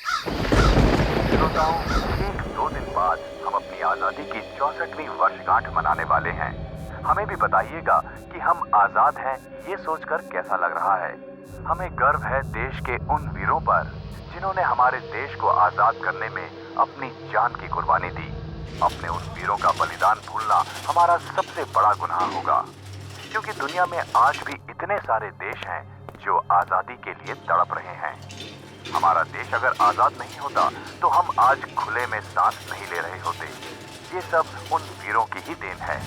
श्रोताओं, ठीक 2 दिन बाद हम अपनी आजादी की 64वीं वर्षगांठ मनाने वाले हैं। हमें भी बताइएगा कि हम आजाद हैं, ये सोचकर कैसा लग रहा है। हमें गर्व है देश के उन वीरों पर जिन्होंने हमारे देश को आजाद करने में अपनी जान की कुर्बानी दी। अपने उन वीरों का बलिदान भूलना हमारा सबसे बड़ा गुनाह होगा, क्योंकि दुनिया में आज भी इतने सारे देश हैं जो आजादी के लिए तड़प रहे हैं। हमारा देश अगर आजाद नहीं होता तो हम आज खुले में सांस नहीं ले रहे होते। ये सब उन वीरों की ही देन है।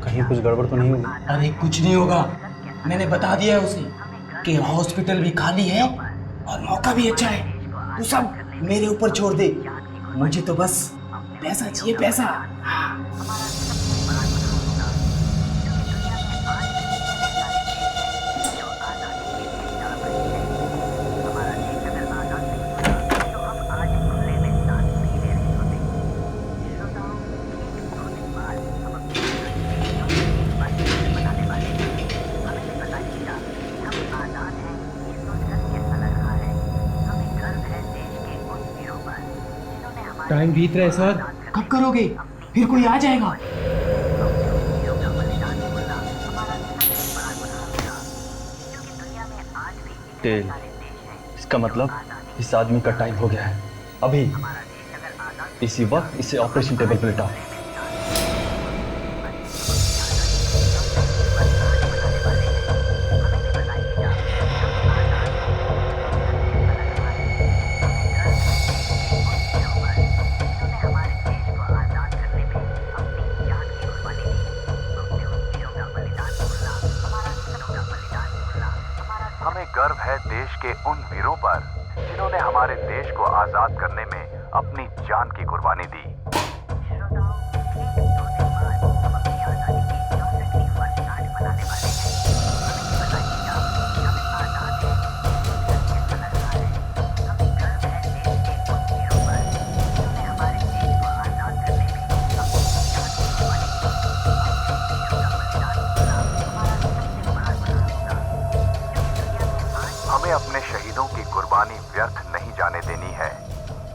कहीं कुछ गड़बड़ तो नहीं होगी? अरे कुछ नहीं होगा, मैंने बता दिया है उसे कि हॉस्पिटल भी खाली है और मौका भी अच्छा है। तू सब मेरे ऊपर छोड़ दे, मुझे तो बस पैसा चाहिए, पैसा। टाइम बीत रहा है सर। कब करोगे? फिर कोई आ जाएगा। टेल, इसका मतलब इस आदमी का टाइम हो गया है। अभी इसी वक्त इसे ऑपरेशन टेबल पर लिटाओ। हमें गर्व है देश के उन वीरों पर जिन्होंने हमारे देश को आजाद करने में अपनी जान की कुर्बानी दी। हमें अपने शहीदों की कुर्बानी व्यर्थ नहीं जाने देनी है।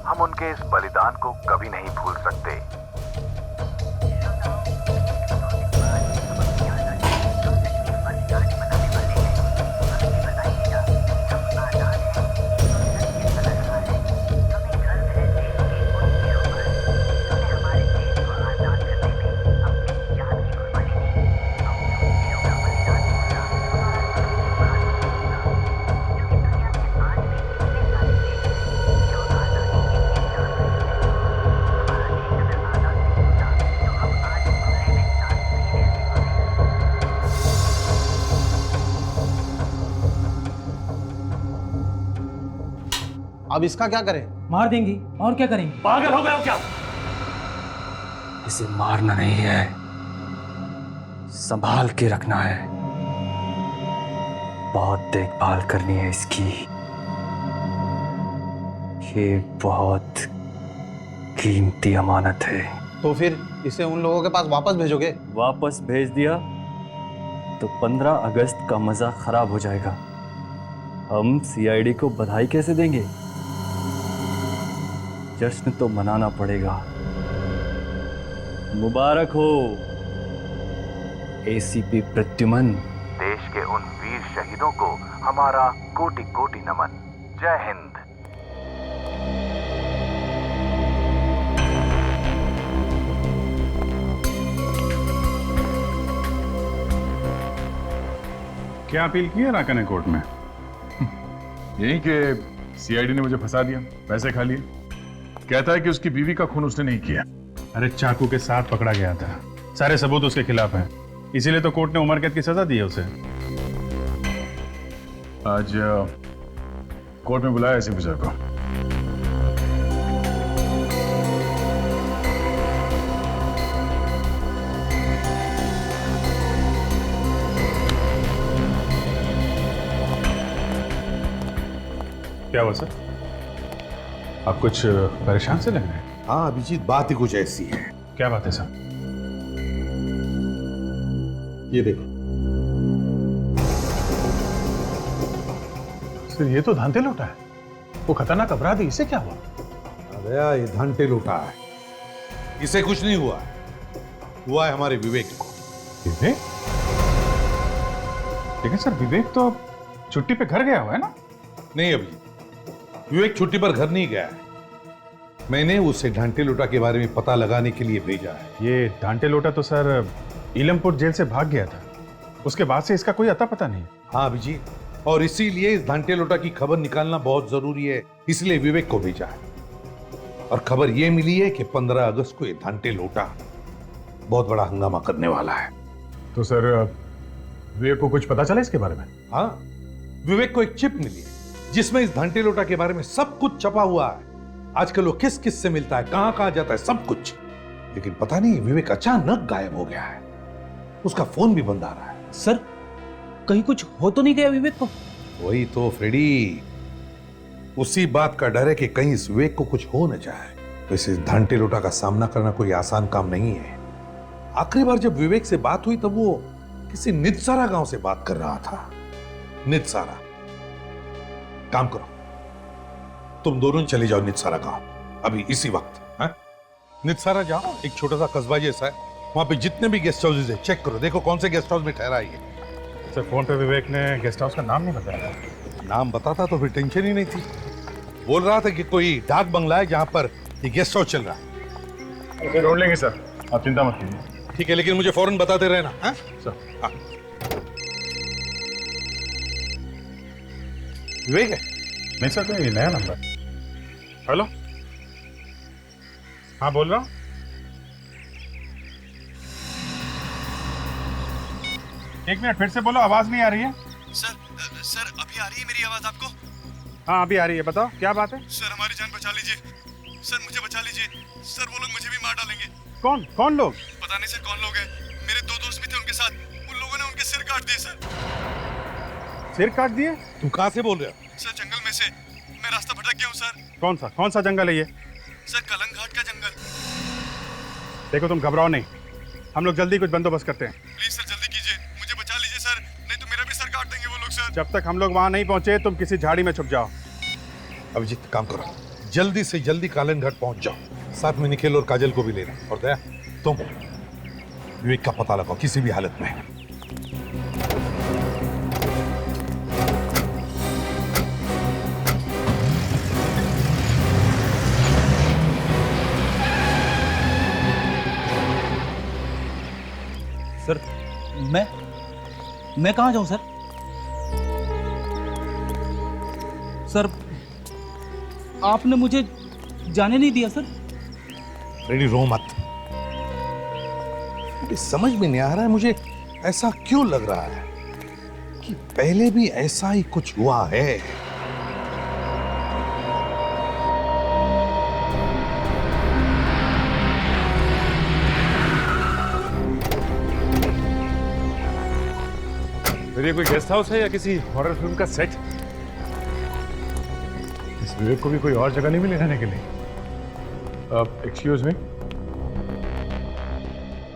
हम उनके इस बलिदान को कभी नहीं भूल सकते। अब इसका क्या करें? मार देंगे और क्या करेंगे? पागल हो गए हो क्या? इसे मारना नहीं है, संभाल के रखना है। बहुत देखभाल करनी है इसकी। ये बहुत कीमती अमानत है। तो फिर इसे उन लोगों के पास वापस भेजोगे? वापस भेज दिया तो 15 अगस्त का मजा खराब हो जाएगा। हम सीआईडी को बधाई कैसे देंगे? जश्न तो मनाना पड़ेगा। मुबारक हो एसीपी प्रद्युमन। देश के उन वीर शहीदों को हमारा कोटि कोटि नमन। जय हिंद। क्या अपील की है राका ने कोर्ट में? यही कि सीआईडी ने मुझे फंसा दिया, पैसे खा लिए। कहता है कि उसकी बीवी का खून उसने नहीं किया। अरे चाकू के साथ पकड़ा गया था, सारे सबूत उसके खिलाफ हैं, इसीलिए तो कोर्ट ने उम्र कैद की सजा दी है उसे। आज कोर्ट में बुलाया इसी बुजुर्ग को। क्या हुआ सर? आप कुछ परेशान से लग रहे हैं? हाँ अभिजीत, बात ही कुछ ऐसी है। क्या बात है सर? ये देखो सर, ये तो धांधे लौटा है, वो खतरनाक अपराधी, इसे क्या हुआ? अरे ये घंटे लुटा है, इसे कुछ नहीं हुआ है, हुआ है हमारे विवेक को। विवेक? लेकिन सर विवेक तो छुट्टी पे घर गया हुआ है ना? नहीं अभिजीत, विवेक छुट्टी पर घर नहीं गया है, मैंने उसे ढांटे लुटा के बारे में पता लगाने के लिए भेजा है। ये ढांटे लोटा तो सर इलमपुर जेल से भाग गया था, उसके बाद से इसका कोई अता पता नहीं। हाँ अभिजीत, और इसीलिए इस ढांटे लोटा की खबर निकालना बहुत जरूरी है, इसलिए विवेक को भेजा है। और खबर यह मिली है कि 15 अगस्त को ये ढांटे लोटा बहुत बड़ा हंगामा करने वाला है। तो सर विवेक को कुछ पता चला इसके बारे में? हाँ, विवेक को एक चिप मिली है जिसमें इस ढांटे लोटा के बारे में सब कुछ छपा हुआ है। आजकल वो किस किस से मिलता है, कहां कहां जाता है, सब कुछ। लेकिन पता नहीं विवेक अचानक गायब हो गया है, उसका फोन भी बंद आ रहा है। सर कहीं कुछ हो तो नहीं गया विवेक को? वही तो फ्रेडी, उसी बात का डर है कि कहीं इस विवेक को कुछ हो न जाए। वैसे इस ढांटे लोटा का सामना करना कोई आसान काम नहीं है। आखिरी बार जब विवेक से बात हुई तब वो किसी नितसारा गांव से बात कर रहा था। नितसारा, काम करो, तुम दोनों चले जाओ नितसारा गांव अभी इसी वक्त। है? नितसारा जाओ, एक छोटा सा कस्बा जैसा है, वहां पे जितने भी गेस्ट हाउसेज है चेक करो, देखो कौन से गेस्ट हाउस में ठहरा है। सर फोन पे विवेक ने गेस्ट हाउस का नाम नहीं बताया। नाम बताता तो फिर टेंशन ही नहीं थी। बोल रहा था कि कोई डाक बंगला है जहां पर ये गेस्ट हाउस चल रहा है। ओके, ढूंढ लेंगे सर, आप चिंता मत कीजिए। ठीक है, लेकिन मुझे फौरन बताते रहना। हाँ? सर हाँ। विवेक है? नहीं सर, कोई नया नंबर। हेलो, हाँ बोल रहा हूँ। एक मिनट फिर से बोलो, आवाज नहीं आ रही है। सर अभी आ रही है मेरी आवाज आपको? हाँ अभी आ रही है, बताओ क्या बात है। सर हमारी जान बचा लीजिए, सर मुझे बचा लीजिए, सर वो लोग मुझे भी मार डालेंगे। कौन कौन लोग? पता नहीं सर कौन लोग हैं, मेरे 2 दोस्त भी थे उनके साथ, उन लोगों ने उनके सिर काट दिए सर। सिर काट दिए? तुम कहां से बोल रहे हो? सर जंगल में से, मैं रास्ता भटक गया हूँ सर। कौन सा जंगल है ये? सर कलंग घाट का जंगल। देखो तुम घबराओ नहीं, हम लोग जल्दी कुछ बंदोबस्त करते हैं। प्लीज सर जल्दी कीजिए, मुझे बचा लीजिए सर, नहीं तो मेरा भी सर काट देंगे वो लोग सर। जब तक हम लोग वहां नहीं पहुंचे तुम किसी झाड़ी में छुप जाओ। अभिजीत काम करो, जल्दी से जल्दी कालन घाट पहुंच जाओ, साथ में निखिल और काजल को भी लेना। और दया, तुम विवेक का पता लगाओ किसी भी हालत में। सर मैं कहाँ जाऊँ सर? सर आपने मुझे जाने नहीं दिया सर। रेडी, रो मत। मुझे समझ में नहीं आ रहा है, मुझे ऐसा क्यों लग रहा है कि पहले भी ऐसा ही कुछ हुआ है। फिर ये कोई गेस्ट हाउस है या किसी हॉरर फिल्म का सेट? इस विवेक को भी कोई और जगह नहीं मिली रहने के लिए? एक्सक्यूज मी,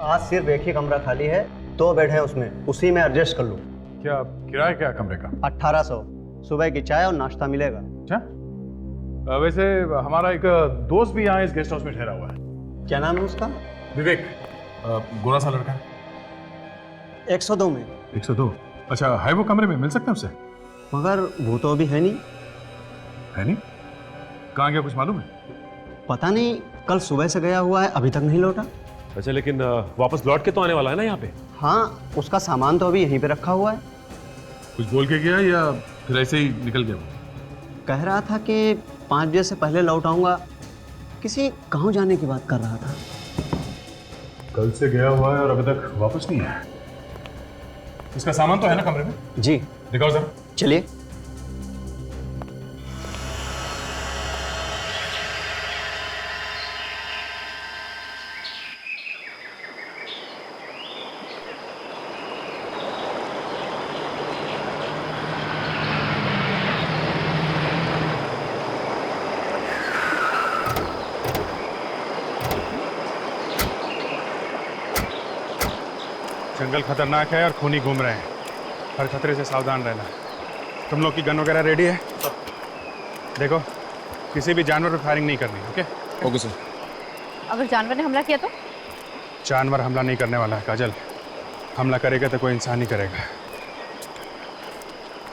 आज सिर्फ एक ही कमरा खाली है, 2 बेड है उसमें, उसी में एडजस्ट कर लो। क्या किराया क्या कमरे का? 1800, सुबह की चाय और नाश्ता मिलेगा। अच्छा, वैसे हमारा एक दोस्त भी यहाँ इस गेस्ट हाउस में ठहरा हुआ है। क्या नाम है उसका? विवेक, गोरा सा लड़का। 102 में। 102? अच्छा, है वो कमरे में? मिल सकते हैं उससे? मगर वो तो अभी है नहीं। है नहीं? कहाँ गया कुछ मालूम है? पता नहीं, कल सुबह से गया हुआ है, अभी तक नहीं लौटा। अच्छा, लेकिन वापस लौट के तो आने वाला है ना यहाँ पे? हाँ, उसका सामान तो अभी यहीं पे रखा हुआ है। कुछ बोल के गया या फिर ऐसे ही निकल गया? कह रहा था कि 5 बजे से पहले लौट आऊंगा, किसी गाँव जाने की बात कर रहा था। कल से गया हुआ है और अभी तक वापस नहीं आया। इसका सामान तो है ना कमरे में? जी दिखाओ जरा। चलिए। जंगल खतरनाक है और खूनी घूम रहे हैं, हर खतरे से सावधान रहना। तुम लोग की गन वगैरह रेडी है? देखो, किसी भी जानवर पर फायरिंग नहीं करनी। ओके? Okay sir. अगर जानवर ने हमला किया तो? जानवर हमला नहीं करने वाला है काजल। हमला करेगा तो कोई इंसान ही करेगा।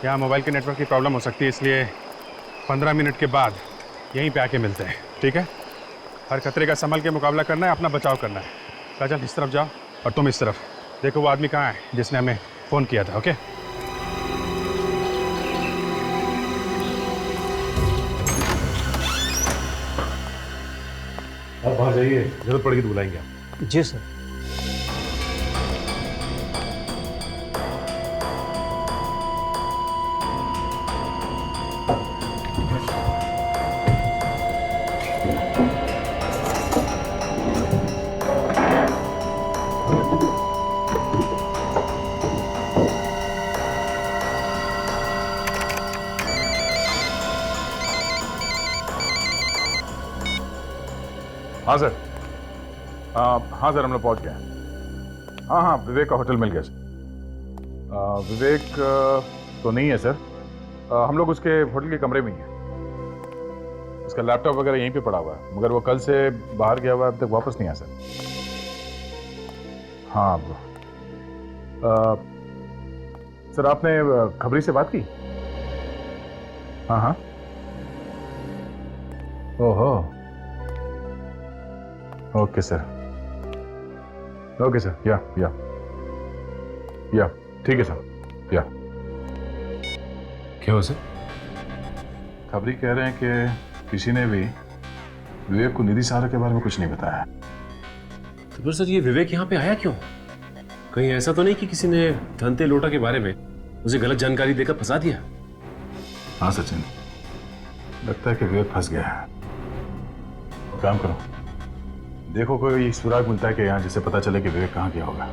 यहाँ मोबाइल के नेटवर्क की प्रॉब्लम हो सकती है, इसलिए 15 मिनट के बाद यहीं पे आके मिलते हैं, ठीक है? हर खतरे का संभल के मुकाबला करना है, अपना बचाव करना है। काजल इस तरफ जाओ और तुम इस तरफ। देखो वो आदमी कहाँ है जिसने हमें फ़ोन किया था। ओके? आप बाहर जाइए, जरूरत पड़ेगी तो बुलाएंगे आप। जी सर। हाँ सर। हाँ सर, हम लोग पहुँच गए। हाँ हाँ, विवेक का होटल मिल गया सर। विवेक तो नहीं है सर। हम लोग उसके होटल के कमरे में ही हैं। उसका लैपटॉप वगैरह यहीं पे पड़ा हुआ है, मगर वो कल से बाहर गया हुआ है, अब तक वापस नहीं आया सर। हाँ सर, आपने खबरी से बात की? हाँ हाँ। ओहो, ओके सर। ओके सर, या ठीक है सर, या। क्या हो सर? खबरी कह रहे हैं कि किसी ने भी विवेक को निधि सहारा के बारे में कुछ नहीं बताया। तो फिर सर ये विवेक यहाँ पे आया क्यों? कहीं ऐसा तो नहीं कि किसी ने धनते लोटा के बारे में उसे गलत जानकारी देकर फंसा दिया? हाँ सचिन, लगता है कि विवेक फंस गया है। काम करो, देखो कोई सुराग मिलता है कि यहाँ, जिससे पता चले कि विवेक कहाँ गया होगा।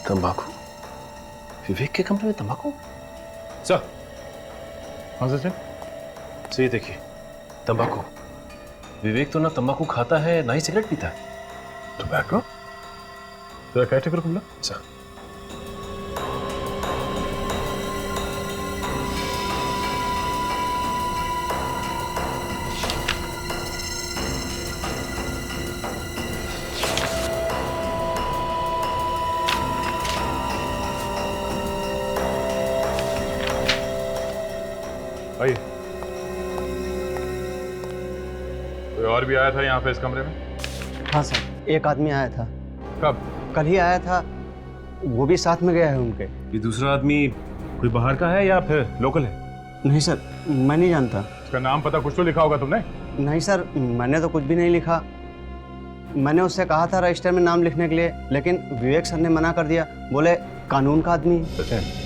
तंबाकू? विवेक के कमरे में तंबाकू? सर। हाँ सचिन? सर ये देखिए, तंबाकू। विवेक तो ना तंबाकू खाता है, ना ही सिगरेट पीता है। टोबैको? तेरा क्या चक्कर खुला? सर भाई, कोई और भी आया था यहाँ पे इस कमरे में? हाँ सर, एक आदमी आया था। कब? कल ही आया था, वो भी साथ में गया है उनके। ये दूसरा आदमी कोई बाहर का है या फिर लोकल है? नहीं सर, मैं नहीं जानता। उसका नाम पता कुछ तो लिखा होगा तुमने? नहीं सर, मैंने तो कुछ भी नहीं लिखा। मैंने उससे कहा था रजिस्टर में नाम लिखने के लिए, लेकिन विवेक सर ने मना कर दिया। बोले कानून का आदमी है। सचिन,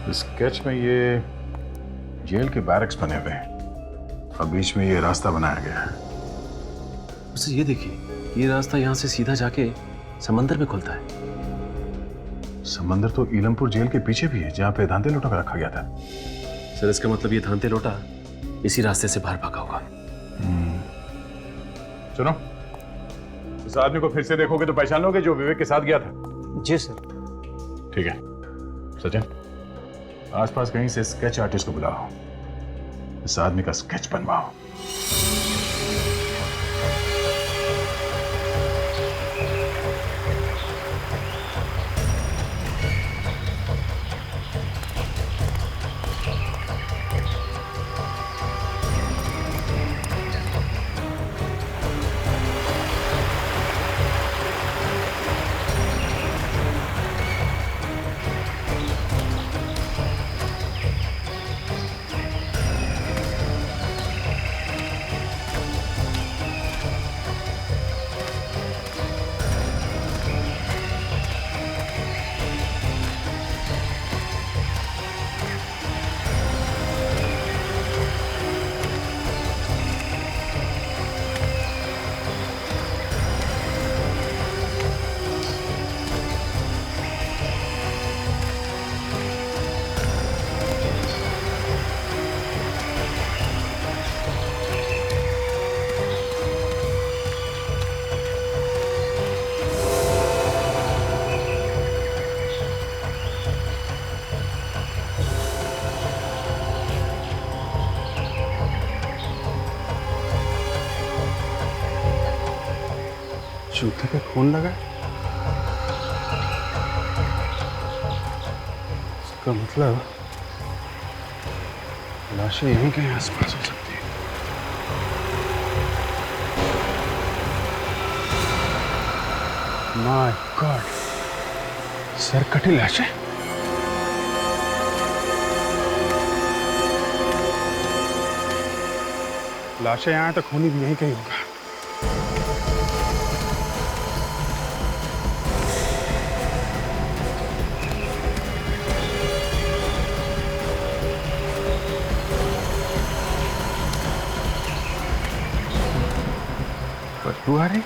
स्केच में ये जेल के बैरक्स बने हुए हैं और बीच में ये रास्ता बनाया गया है। सर ये देखिए, ये रास्ता यहाँ से सीधा जाके समंदर में खुलता है। समंदर तो ईलमपुर जेल के पीछे भी है, जहाँ पे धांते लोटा रखा गया था। सर इसका मतलब ये धांते लोटा इसी रास्ते से बाहर भागा होगा। सुनो, इस आदमी को फिर से देखोगे तो पहचान लोगे जो विवेक के साथ गया था। जी सर। ठीक है सचिन, आसपास कहीं से स्केच आर्टिस्ट को बुलाओ। इस आदमी का स्केच बनवाओ। जूते पे खून लगा है? इसका मतलब लाशें यहीं कहीं आसपास हो सकती है। माय गॉड, सरकटी लाशें। लाशें यहाँ तो खूनी भी यहीं कहीं होगा। बदबू आ रही।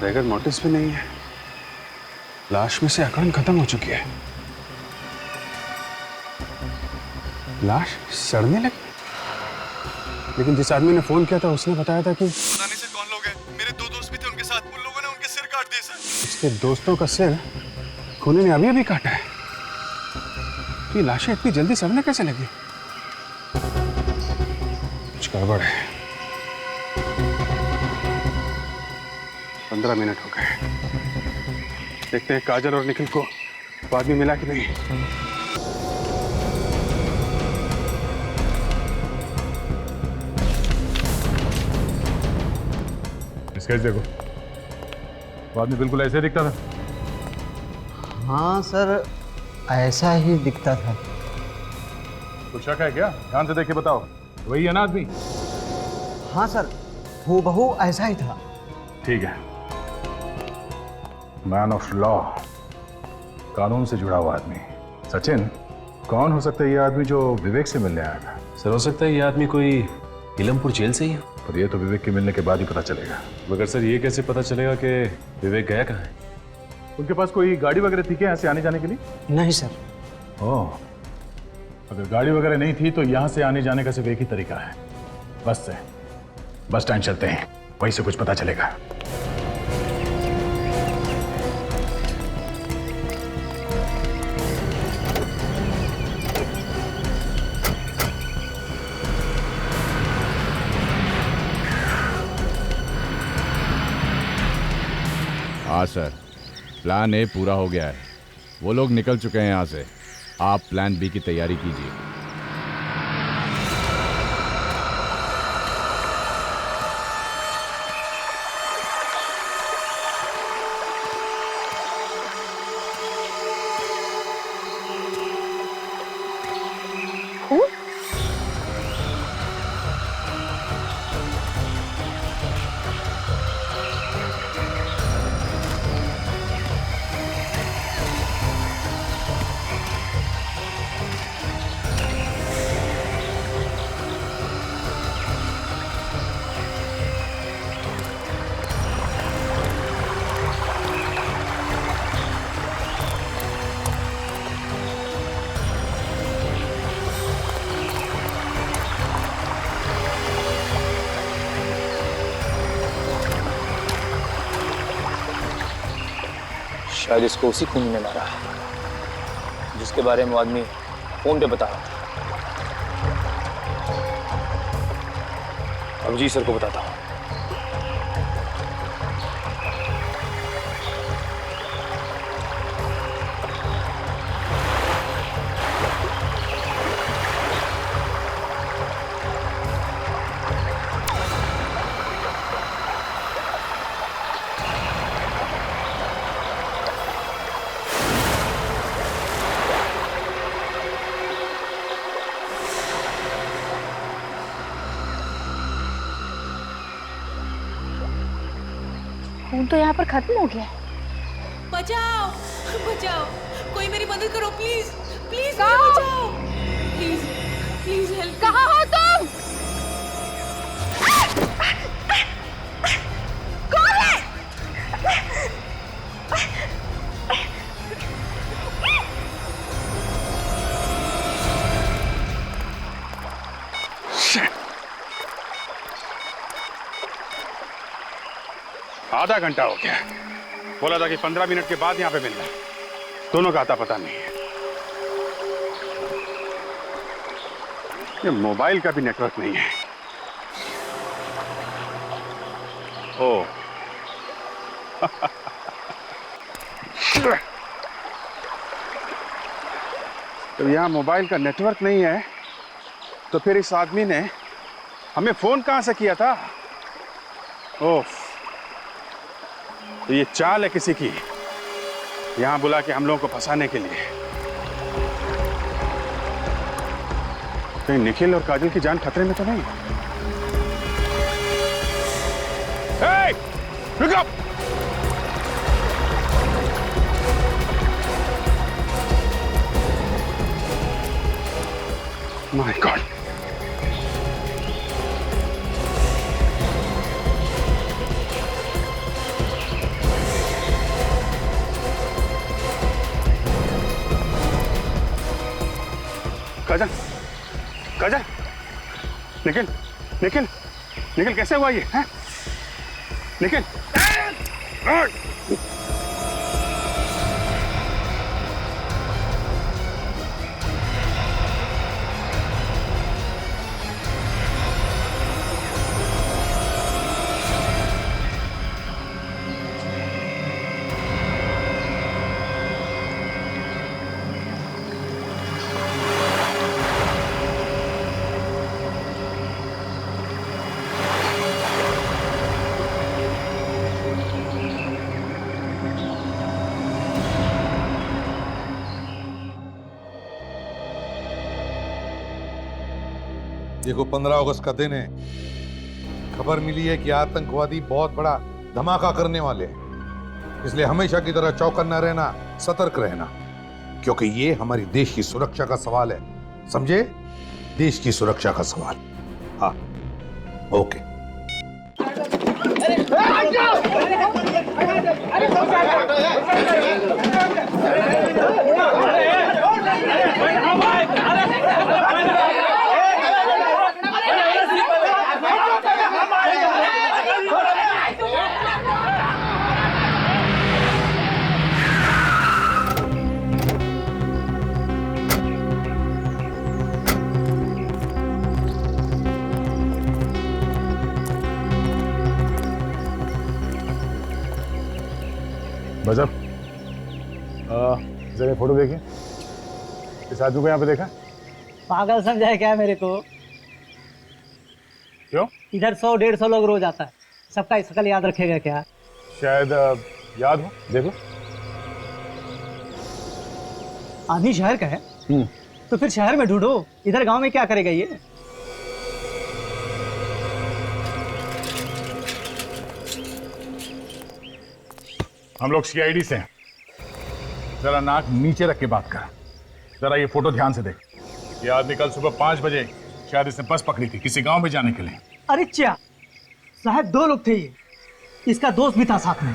रेगन नोटिस भी नहीं है। लाश में से अकड़न खत्म हो चुकी है। लाश सड़ने लगी। लेकिन जिस आदमी ने फोन किया था उसने बताया था कि पता नहीं सर कौन लोग हैं। मेरे 2 दोस्त भी थे उनके साथ। उन लोगों ने उनके सिर काट दिए सर। उसके दोस्तों का सिर खूनी ने अभी अभी काटा है। तो ये लाशें इतनी जल्दी सड़ने कैसे लगी? कुछ गड़बड़ है। 15 मिनट हो गए। देखते हैं काजल और निखिल को बाद में मिला कि नहीं। स्केच देखो, बाद में बिल्कुल ऐसे दिखता था। हाँ सर, ऐसा ही दिखता था। कुछ शक है क्या? ध्यान से देख के बताओ, वही है ना आदमी? हाँ सर, हूबहू ऐसा ही था। ठीक है। मैन ऑफ लॉ, कानून से जुड़ा हुआ आदमी। सचिन, कौन हो सकता है ये आदमी जो विवेक से मिलने आया था? सर हो सकता है ये आदमी कोई इलमपुर जेल से ही है। पर ये तो विवेक के मिलने के बाद ही पता चलेगा। मगर सर ये कैसे पता चलेगा कि विवेक गया कहाँ है? उनके पास कोई गाड़ी वगैरह थी क्या यहाँ से आने जाने के लिए? नहीं सर। ओह, अगर गाड़ी वगैरह नहीं थी तो यहाँ से आने जाने का सिर्फ एक ही तरीका है, बस से। बस स्टैंड चलते हैं, वहीं से कुछ पता चलेगा। हाँ सर, प्लान ए पूरा हो गया है। वो लोग निकल चुके हैं यहाँ से। आप प्लान बी की तैयारी कीजिए। शायद इसको उसी खूनी ने मारा है जिसके बारे में वो आदमी फोन पे बता रहा था। अब जी सर को बताता हूँ। खून तो यहाँ पर खत्म हो गया है। बचाओ बचाओ, कोई मेरी मदद करो प्लीज प्लीज, बचाओ प्लीज प्लीज हेल्प। कहाँ हो तुम? कौन है? आधा घंटा हो गया, बोला था कि 15 मिनट के बाद यहाँ पे मिलना है, दोनों का आता पता नहीं है। ये मोबाइल का भी नेटवर्क नहीं है। ओ तो यहाँ मोबाइल का नेटवर्क नहीं है, तो फिर इस आदमी ने हमें फोन कहां से किया था? ओह, तो ये चाल है किसी की, यहां बुला के हम लोगों को फंसाने के लिए। कहीं निखिल और काजल की जान खतरे में तो नहीं? हे, रुक up! My God! काजल, काजल, निखिल, निखिल, निखिल कैसे हुआ ये? हैं? निखिल, देखो 15 अगस्त का दिन है, खबर मिली है कि आतंकवादी बहुत बड़ा धमाका करने वाले हैं, इसलिए हमेशा की तरह चौकन्ना रहना, सतर्क रहना, क्योंकि ये हमारी देश की सुरक्षा का सवाल है, समझे? देश की सुरक्षा का सवाल। हाँ, ओके। बजब, जरा फोटो देखिए, इस आदमी को यहाँ पे देखा? पागल समझा है क्या मेरे को? क्यों? इधर 100-150 लोग रोज आता है, सबका शकल याद रखेगा क्या? शायद याद हो, देखो। आदमी शहर का है तो फिर शहर में ढूंढो, इधर गांव में क्या करेगा ये? हम लोग सीआईडी से हैं, जरा नाक नीचे रख के बात कर। जरा ये फोटो ध्यान से देख। ये आदमी कल सुबह 5 बजे शायद इसने बस पकड़ी थी किसी गांव में जाने के लिए। अरे क्या साहब, 2 लोग थे ये, इसका दोस्त भी था साथ में,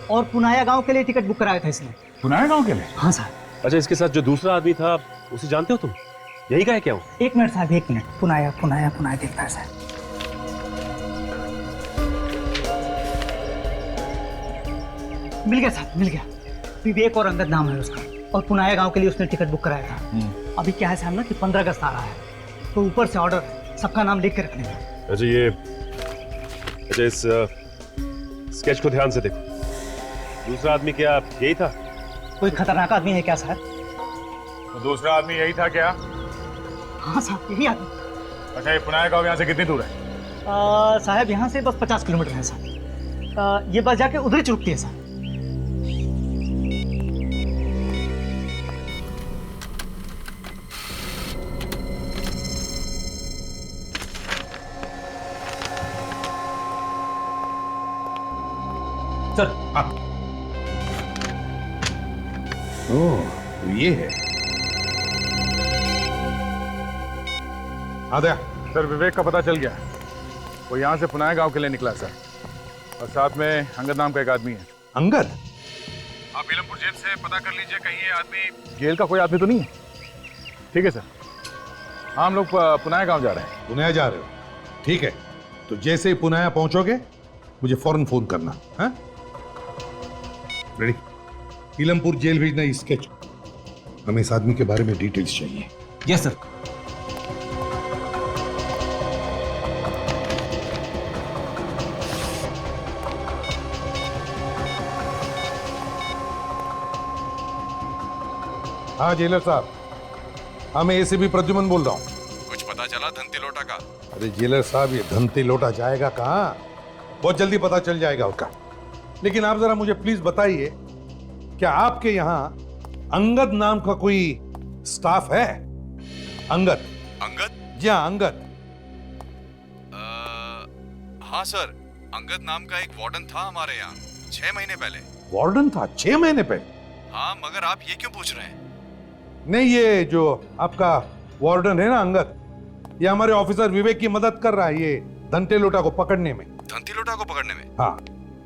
और पुनाया गांव के लिए टिकट बुक कराया था इसने। पुनाया गांव के लिए? हाँ साहब। अच्छा, इसके साथ जो दूसरा आदमी था उसे जानते हो तुम? यही का है क्या वो? 1 मिनट साहब, 1 मिनट। पुनाया पुनाया पुनाया देखता है साहब। मिल गया साहब, मिल गया। विवेक और अंगद नाम है उसका, और पुनाया गांव के लिए उसने टिकट बुक कराया था। अभी क्या है साहब ना कि 15 अगस्त आ रहा है, तो ऊपर से ऑर्डर है सबका नाम लिख के रखने का। अच्छा इस स्केच को ध्यान से देखो। दूसरा आदमी क्या यही था? कोई खतरनाक आदमी है क्या साहब? तो दूसरा आदमी यही था क्या? हाँ साहब, यही आदमी। अच्छा, ये पुनाया गांव यहाँ से कितनी दूर है? साहब यहाँ से बस 50 किलोमीटर है साहब। ये बस जाके उधर ही चुकती है साहब। सर ओह, तो ये है। आ गया सर, विवेक का पता चल गया। वो यहाँ से पुनाया गांव के लिए निकला सर, और साथ में अंगद नाम का एक आदमी है। अंगद? आप इलमपुर जेल से पता कर लीजिए, कहीं ये आदमी जेल का कोई आदमी तो नहीं है। ठीक है सर, हाँ हम लोग पुनाया गांव जा रहे हैं। पुनाया जा रहे हो? ठीक है, तो जैसे ही पुनाया पहुंचोगे मुझे फौरन फोन करना। हाँ, रेडी? इलमपुर जेल भेजना इस स्केच। हमें इस आदमी के बारे में डिटेल्स चाहिए। Yes sir. हाँ जेलर साहब, हाँ मैं एसीपी प्रद्युमन बोल रहा हूँ। कुछ पता चला धनती लोटा का? अरे जेलर साहब, ये धनती लोटा जाएगा कहाँ? बहुत जल्दी पता चल जाएगा उसका। लेकिन आप जरा मुझे प्लीज बताइए, क्या आपके यहाँ अंगद नाम का कोई स्टाफ है? अंगद? अंगद? जी हाँ, अंगद। हाँ सर, अंगद नाम का एक वार्डन था हमारे यहाँ 6 महीने पहले। वार्डन था 6 महीने पहले? हाँ, मगर आप ये क्यों पूछ रहे हैं? नहीं, ये जो आपका वार्डन है ना अंगद, ये हमारे ऑफिसर विवेक की मदद कर रहा है ये धनते लोटा को पकड़ने में। धनती लोटा को पकड़ने में? हाँ।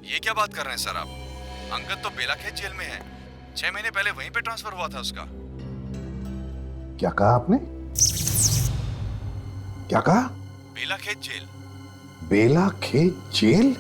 ये क्या बात कर रहे हैं सर आप? अंगद तो बेलाखेत जेल में है, 6 महीने पहले वहीं पे ट्रांसफर हुआ था उसका। क्या कहा आपने? क्या कहा? बेलाखेत जेल। बेलाखेत जेल?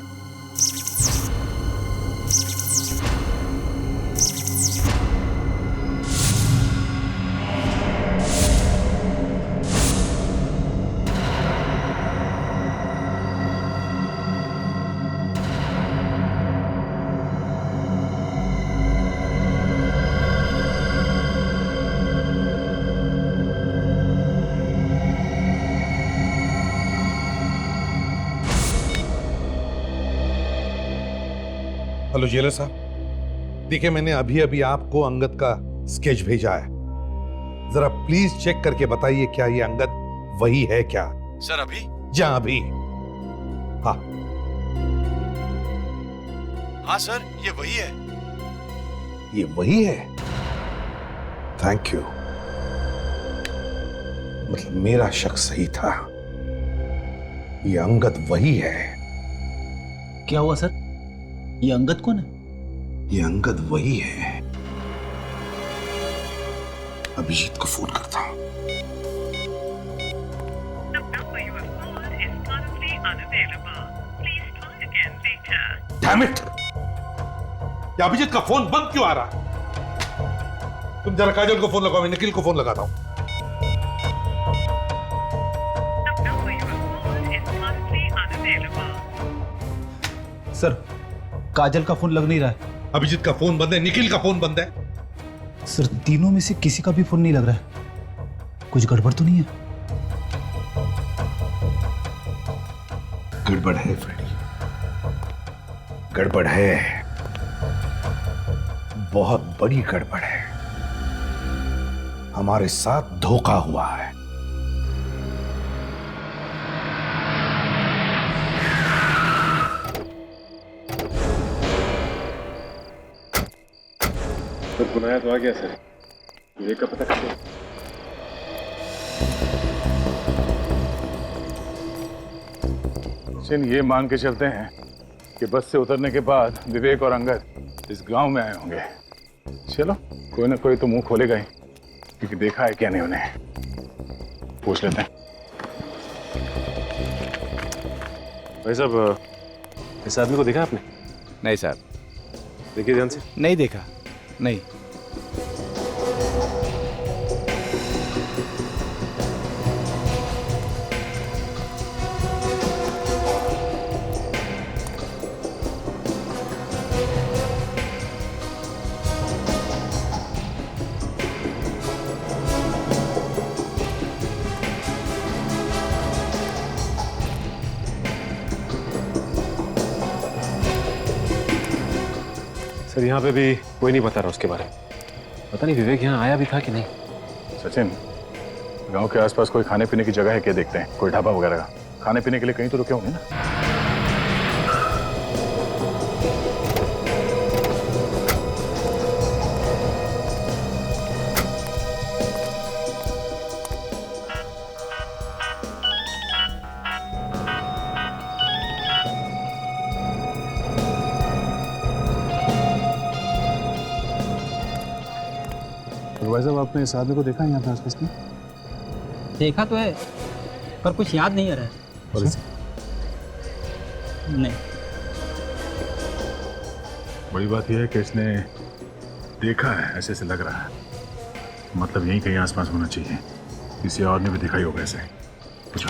हेलो जेलर साहब, देखिए मैंने अभी अभी आपको अंगद का स्केच भेजा है, जरा प्लीज चेक करके बताइए क्या ये अंगद वही है क्या? सर अभी? जी अभी। हाँ हाँ सर, ये वही है। ये वही है? थैंक यू, मतलब मेरा शक सही था, ये अंगद वही है। क्या हुआ सर? ये अंगद कौन है? ये अंगद वही है। अभिजीत को फोन करता हूं। Damn it! ये अभिजीत का फोन बंद क्यों आ रहा है? तुम जरा काजल को फोन लगाओ, मैं निखिल को फोन लगाता हूं। सर, काजल का फोन लग नहीं रहा है। अभिजीत का फोन बंद है, निखिल का फोन बंद है। सर, तीनों में से किसी का भी फोन नहीं लग रहा है। कुछ गड़बड़ तो नहीं है? गड़बड़ है फ्रेडी, गड़बड़ है, बहुत बड़ी गड़बड़ है। हमारे साथ धोखा हुआ है। सर पुनाया तो आ गया सर, विवेक का पता कैसे? चिन ये मान के चलते हैं कि बस से उतरने के बाद विवेक और अंगद इस गांव में आए होंगे। चलो, कोई ना कोई तो मुंह खोलेगा ही, क्योंकि देखा है क्या नहीं उन्हें। पूछ लेते हैं। भाई साहब, इस आदमी को देखा आपने? नहीं सर। देखिए ध्यान से। नहीं देखा। नहीं। सर यहाँ पे भी कोई नहीं बता रहा उसके बारे में। पता नहीं विवेक यहाँ आया भी था कि नहीं। सचिन, गांव के आसपास कोई खाने पीने की जगह है क्या? देखते हैं, कोई ढाबा वगैरह का। खाने पीने के लिए कहीं तो रुके होंगे ना। भाई साहब, आपने इस आदमी को देखा है यहाँ पे आसपास में? देखा तो है पर कुछ याद नहीं आ रहा है। और इसे? नहीं। बड़ी बात यह है कि इसने देखा है, ऐसे से लग रहा है। मतलब यहीं कहीं आसपास होना चाहिए। किसी और ने भी देखा ही होगा ऐसे। पूछो।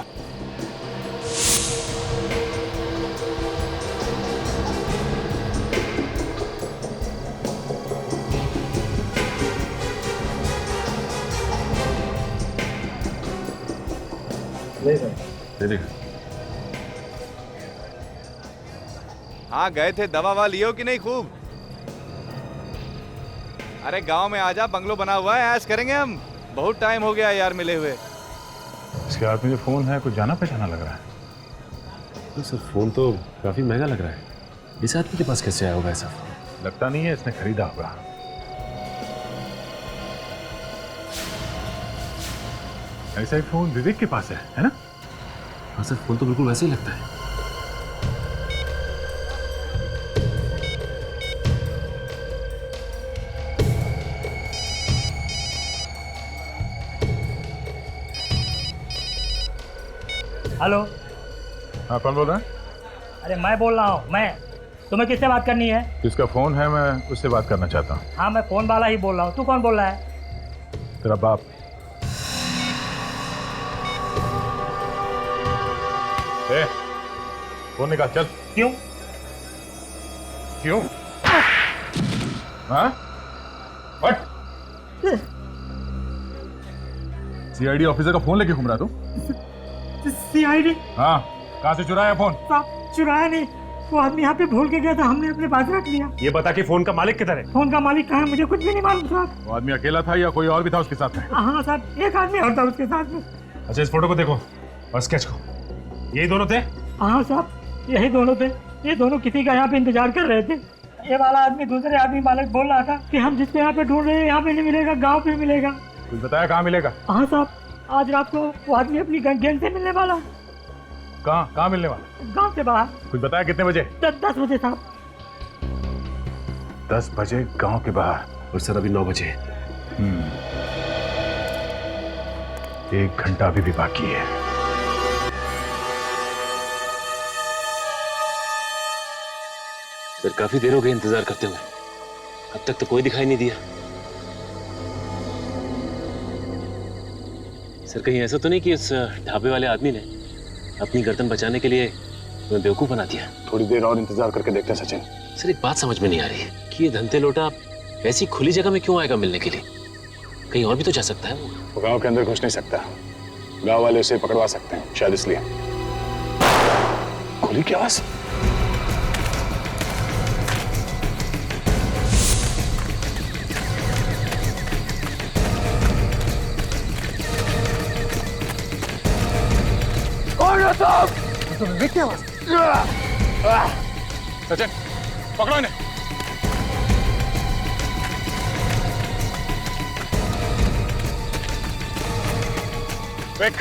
दे देगा। हाँ, गए थे, दवा ववा लियो कि नहीं खूब? अरे गांव में आजा, बंगलो बना हुआ है, ऐश करेंगे हम। बहुत टाइम हो गया यार मिले हुए। इसके हाथ में जो फोन है कुछ जाना पहचाना लग रहा है। तो सर फोन तो काफी महंगा लग रहा है। इस आदमी के पास कैसे आया होगा ऐसा फोन? लगता नहीं है इसने खरीदा होगा। ऐसा ही फोन विवेक के पास है ना? हाँ सर, फोन तो बिल्कुल वैसे ही लगता है। हेलो। हाँ, कौन बोल रहा है? अरे मैं बोल रहा हूँ। मैं तुम्हें किससे बात करनी है? जिसका फोन है मैं उससे बात करना चाहता हूँ। हाँ, मैं फोन वाला ही बोल रहा हूँ। तू कौन बोल रहा है? तेरा बाप। ए, फोन निकाल, चल। क्यों? क्यों? हाँ? व्हाट? सीआईडी ऑफिसर का फोन लेके घूम रहा तू? सीआईडी? हाँ, कहाँ से चुराया फोन? साहब, चुराया नहीं, वो आदमी यहाँ पे भूल के गया था, हमने अपने पास रख लिया। ये बता कि फोन का मालिक किधर है? फोन का मालिक कहाँ है मुझे कुछ भी नहीं मालूम साहब। वो आदमी अकेला था या कोई और भी था उसके साथ में? हाँ साहब, एक आदमी और था उसके साथ में। अच्छा, इस फोटो को देखो और स्केच को। यही दोनों थे? हाँ साहब, यही दोनों थे। ये दोनों किसी का यहाँ पे इंतजार कर रहे थे। ये वाला आदमी दूसरे आदमी मालिक बोल रहा था कि हम जिसको यहाँ पे ढूंढ रहे हैं यहाँ पे नहीं मिलेगा, गाँव पे मिलेगा। कुछ बताया कहाँ मिलेगा? हाँ साहब, आज रात को वो आदमी अपनी गैंग से मिलने वाला। कहाँ मिलने वाला? गाँव से बाहर। कुछ बताया कितने बजे? 10 बजे साहब। 10 बजे गांव के बाहर। और सर अभी 9 बजे। 1 घंटा अभी भी बाकी है। सर काफी देर हो गई इंतजार करते हुए, अब तक तो कोई दिखाई नहीं दिया। सर कहीं ऐसा तो नहीं कि उस ढाबे वाले आदमी ने अपनी गर्दन बचाने के लिए तुम्हें बेवकूफ बना दिया? थोड़ी देर और इंतजार करके देखते हैं सचिन। सर एक बात समझ में नहीं आ रही है कि ये धंते लोटा ऐसी खुली जगह में क्यों आएगा मिलने के लिए? कहीं और भी तो जा सकता है वो गांव के अंदर घुस नहीं सकता। गांव वाले उसे पकड़वा सकते हैं, शायद इसलिए। गोली की आवाज। तो विवेक की आवाज। सचिन, पकड़ो इन्हें। विवेक,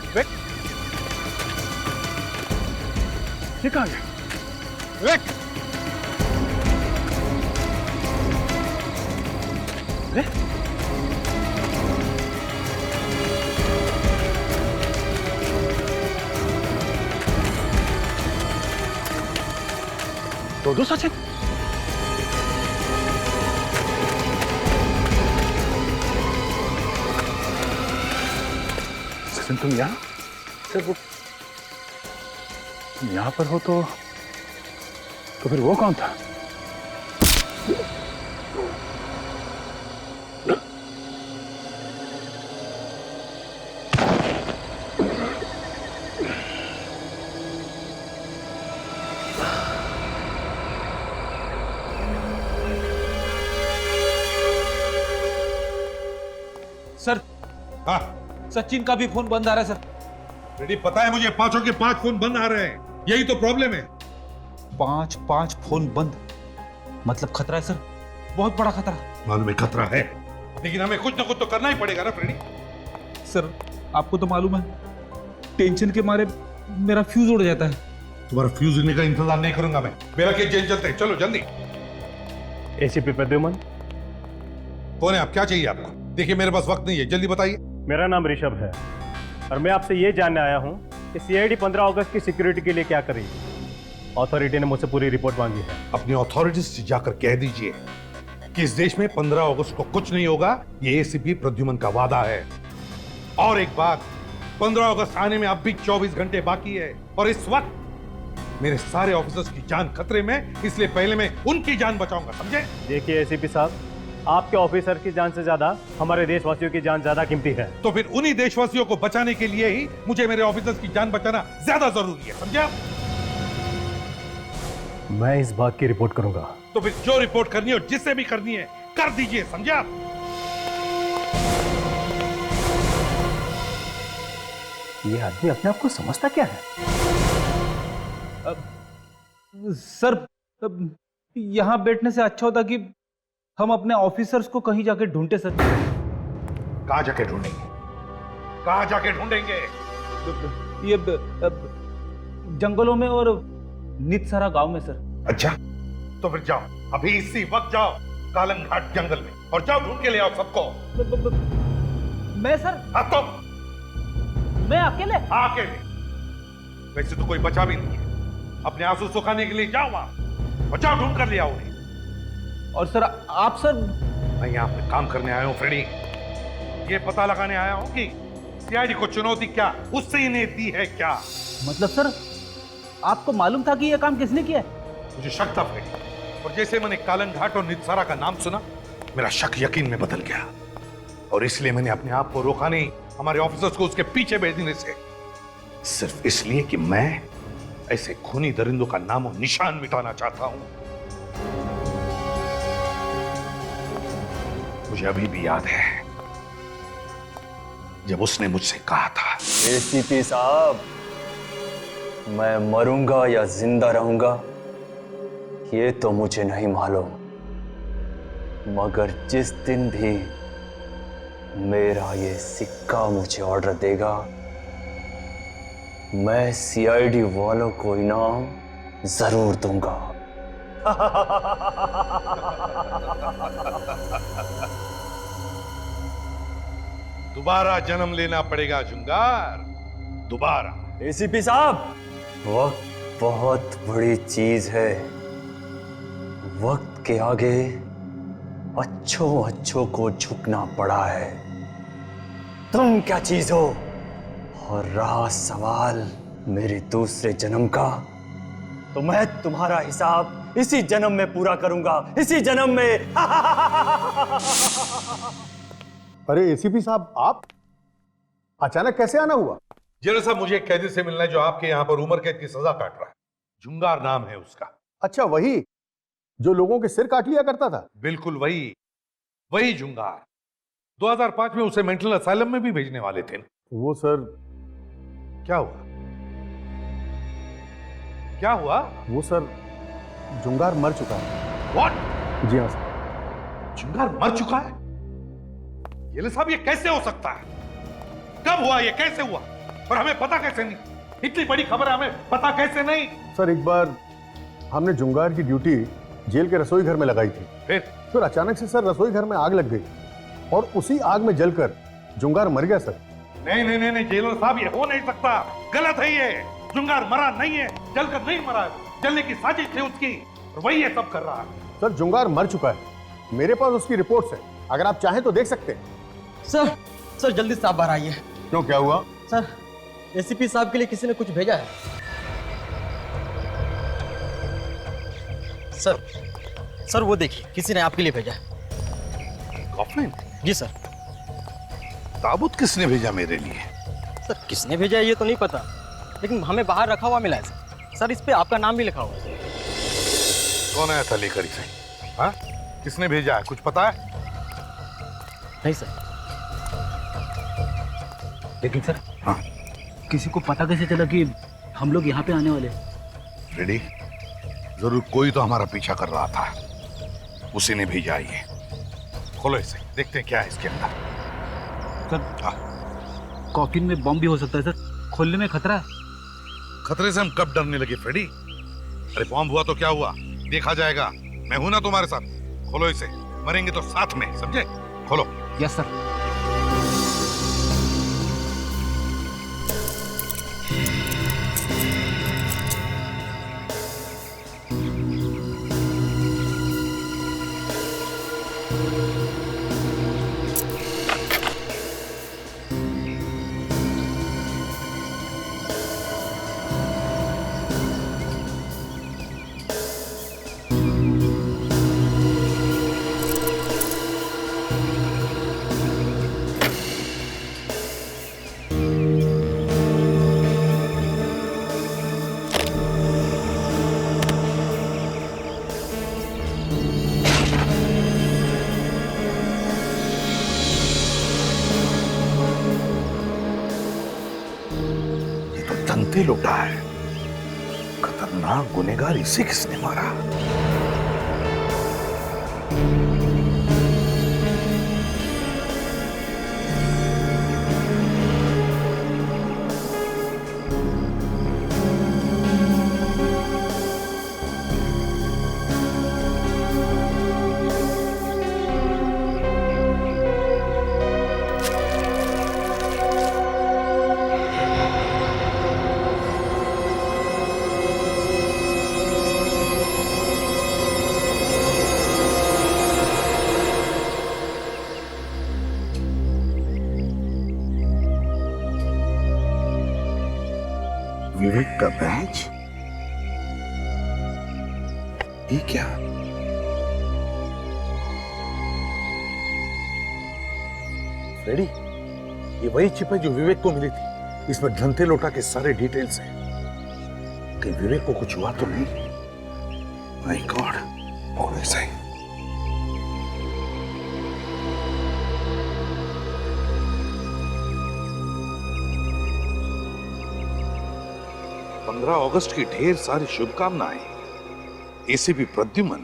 विवेक, ये कहाँ गया? विवेक, दो सचिन? सचिन तुम यहाँ? सर वो तुम यहाँ पर हो तो फिर वो कौन था? सर, हाँ सचिन का भी फोन बंद आ रहा है सर। रेडी, पता है मुझे, 5 के 5 फोन बंद आ रहे हैं। यही तो प्रॉब्लम है। 5 फोन बंद मतलब खतरा है सर, बहुत बड़ा खतरा। मालूम है खतरा है, लेकिन हमें कुछ ना कुछ तो करना ही पड़ेगा ना फ्रेडी। सर आपको तो मालूम है, टेंशन के मारे मेरा फ्यूज उड़ जाता है। तुम्हारा फ्यूज उड़ने का इंतजार नहीं करूंगा मैं। मेरा केस जेल चलते हैं, चलो जल्दी। एसीपी प्रद्युमन। कौन है आप? क्या चाहिए आपको? देखिए मेरे पास वक्त नहीं है, जल्दी बताइए। मेरा नाम ऋषभ है और मैं आपसे ये जानने आया हूँ कि सीआईडी 15 अगस्त की सिक्योरिटी के लिए क्या करेगी। अथॉरिटी ने मुझसे पूरी रिपोर्ट मांगी है। अपनी अथॉरिटीज से जाकर कह दीजिए कि इस देश में 15 अगस्त को कुछ नहीं होगा। ये एसीपी प्रद्युमन का वादा है। और एक बात, 15 अगस्त आने में अब भी 24 घंटे बाकी है और इस वक्त मेरे सारे ऑफिसर्स की जान खतरे में, इसलिए पहले मैं उनकी जान बचाऊंगा, समझे? देखिए एसीपी साहब, आपके ऑफिसर की जान से ज्यादा हमारे देशवासियों की जान ज्यादा कीमती है। तो फिर उन्हीं देशवासियों को बचाने के लिए ही मुझे मेरे ऑफिसर्स की जान बचाना ज्यादा जरूरी है, समझे आप? मैं इस बात की रिपोर्ट करूंगा। तो फिर जो रिपोर्ट करनी हो, जिससे भी करनी है, कर दीजिए, समझे आप? ये आदमी अपने आप को समझता क्या है? सर यहां बैठने से अच्छा होता कि हम अपने ऑफिसर्स को कहीं जाके ढूंढते सर। कहां जाके ढूंढेंगे? कहां जाके ढूंढेंगे? ये जंगलों में और नितसरा गांव में सर। अच्छा, तो फिर जाओ, अभी इसी वक्त जाओ कालंग घाट जंगल में और जाओ ढूंढ के ले आओ सबको। मैं सर? हाँ तो मैं अकेले? हाँ अकेले। वैसे तो कोई बचा भी नहीं है। अपने आंसू सुखाने के लिए जाओ वहां और जाओ ढूंढ कर ले आओ उन्हें। और सर आप सर? मैं यहाँ पे काम करने आया हूँ फ्रेडी। ये पता लगाने आया हूँ कि सीआईडी को चुनौती क्या उससे इन्हें दी है क्या। मतलब सर आपको मालूम था कि यह काम किसने किया? मुझे शक था फ्रेडी, और जैसे मैंने कालन घाट और नितसारा का नाम सुना, मेरा शक यकीन में बदल गया और इसलिए मैंने अपने आप को रोका नहीं हमारे ऑफिसर्स को उसके पीछे भेजने से, सिर्फ इसलिए कि मैं ऐसे खूनी दरिंदों का नाम और निशान मिटाना चाहता हूं। मुझे अभी भी याद है जब उसने मुझसे कहा था, एसीपी साहब, मैं मरूंगा या जिंदा रहूंगा ये तो मुझे नहीं मालूम, मगर जिस दिन भी मेरा ये सिक्का मुझे ऑर्डर देगा, मैं सीआईडी वालों को इनाम जरूर दूंगा। दोबारा जन्म लेना पड़ेगा जुंगार, दोबारा। एसीपी साहब, वक्त बहुत बड़ी चीज है। वक्त के आगे अच्छों को झुकना पड़ा है। तुम क्या चीज हो? और रहा सवाल मेरे दूसरे जन्म का, तो मैं तुम्हारा हिसाब इसी जन्म में पूरा करूंगा, इसी जन्म में। अरे एसीपी साहब, आप अचानक कैसे आना हुआ? जेलर साहब, मुझे एक कैदी से मिलना है जो आपके यहाँ पर उम्र कैद की सजा काट रहा है। जुंगार नाम है उसका। अच्छा, वही जो लोगों के सिर काट लिया करता था? बिल्कुल वही जुंगार। 2005 में उसे मेंटल असाइलम में भी भेजने वाले थे। वो सर, क्या हुआ? क्या हुआ? वो सर, जुंगार मर चुका है। What? जी हाँ सर। जुंगार मर चुका है? ये साहब, ये कैसे हो सकता है? कब हुआ? ये कैसे हुआ? और हमें पता कैसे नहीं? इतनी बड़ी खबर हमें पता कैसे नहीं? सर, एक बार हमने जुंगार की ड्यूटी जेल के रसोई घर में लगाई थी। फिर अचानक से सर रसोई घर में आग लग गई और उसी आग में जलकर जुंगार मर गया सर। नहीं जेलर साहब, ये हो नहीं सकता। गलत है ये। जुंगार मरा नहीं है, जलकर नहीं मरा है। जलने की साजिश थी उसकी। और वही ये सब कर रहा है। सर जुंगार मर चुका है, मेरे पास उसकी रिपोर्ट्स है, अगर आप चाहें तो देख सकते हैं। सर जल्दी से आप बाहर आइए। क्यों, क्या हुआ? सर एसीपी साहब के लिए किसी ने कुछ भेजा है। सर वो देखिए, किसी ने आपके लिए भेजा है। कॉफिन? जी सर। ताबूत किसने भेजा मेरे लिए? सर किसने भेजा है ये तो नहीं पता, लेकिन हमें बाहर रखा हुआ मिला है सर। सर इस पे आपका नाम भी लिखा हुआ है। कौन आया था लेकर इसे? हाँ? किसने भेजा है, कुछ पता है? नहीं सर। लेकिन सर, हाँ, किसी को पता कैसे चला कि हम लोग यहाँ पे आने वाले? रेडी, जरूर कोई तो हमारा पीछा कर रहा था, उसी ने भेजा ये। खोलो इसे, देखते हैं क्या है इसके अंदर। सर कॉफिन में बम भी हो सकता है सर, खोलने में खतरा है। खतरे से हम कब डरने लगे फ्रेडी? अरे बॉम्ब हुआ तो क्या हुआ, देखा जाएगा। मैं हूं ना तुम्हारे साथ। खोलो इसे, मरेंगे तो साथ में, समझे? खोलो। Yes sir. धंते लौटा है, खतरनाक गुनहगार, इसे किसने मारा? विवेक का बैच? ये क्या? फ्रेडी, ये वही चिप है जो विवेक को मिली थी। इसमें धंते लोटा के सारे डिटेल्स हैं। कहीं विवेक को कुछ हुआ तो नहीं? माय गॉड, और ऐसा ही। अगस्त की ढेर सारी शुभकामनाएं। एसीपी प्रद्युमन।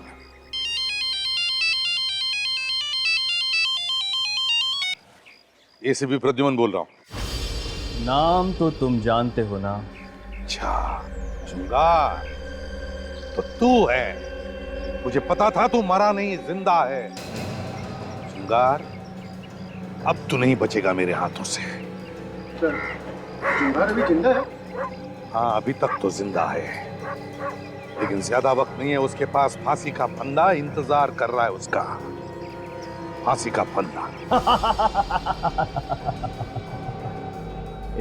एसीपी प्रद्युमन बोल रहा हूं। नाम तो तुम जानते हो ना? अच्छा, जुंगार तो तू है। मुझे पता था तू मरा नहीं, जिंदा है। जुंगार, अब तू नहीं बचेगा मेरे हाथों से। जुंगार अभी जिंदा है? हाँ, अभी तक तो जिंदा है, लेकिन ज्यादा वक्त नहीं है उसके पास। फांसी का फंदा इंतजार कर रहा है उसका। फांसी का फंदा।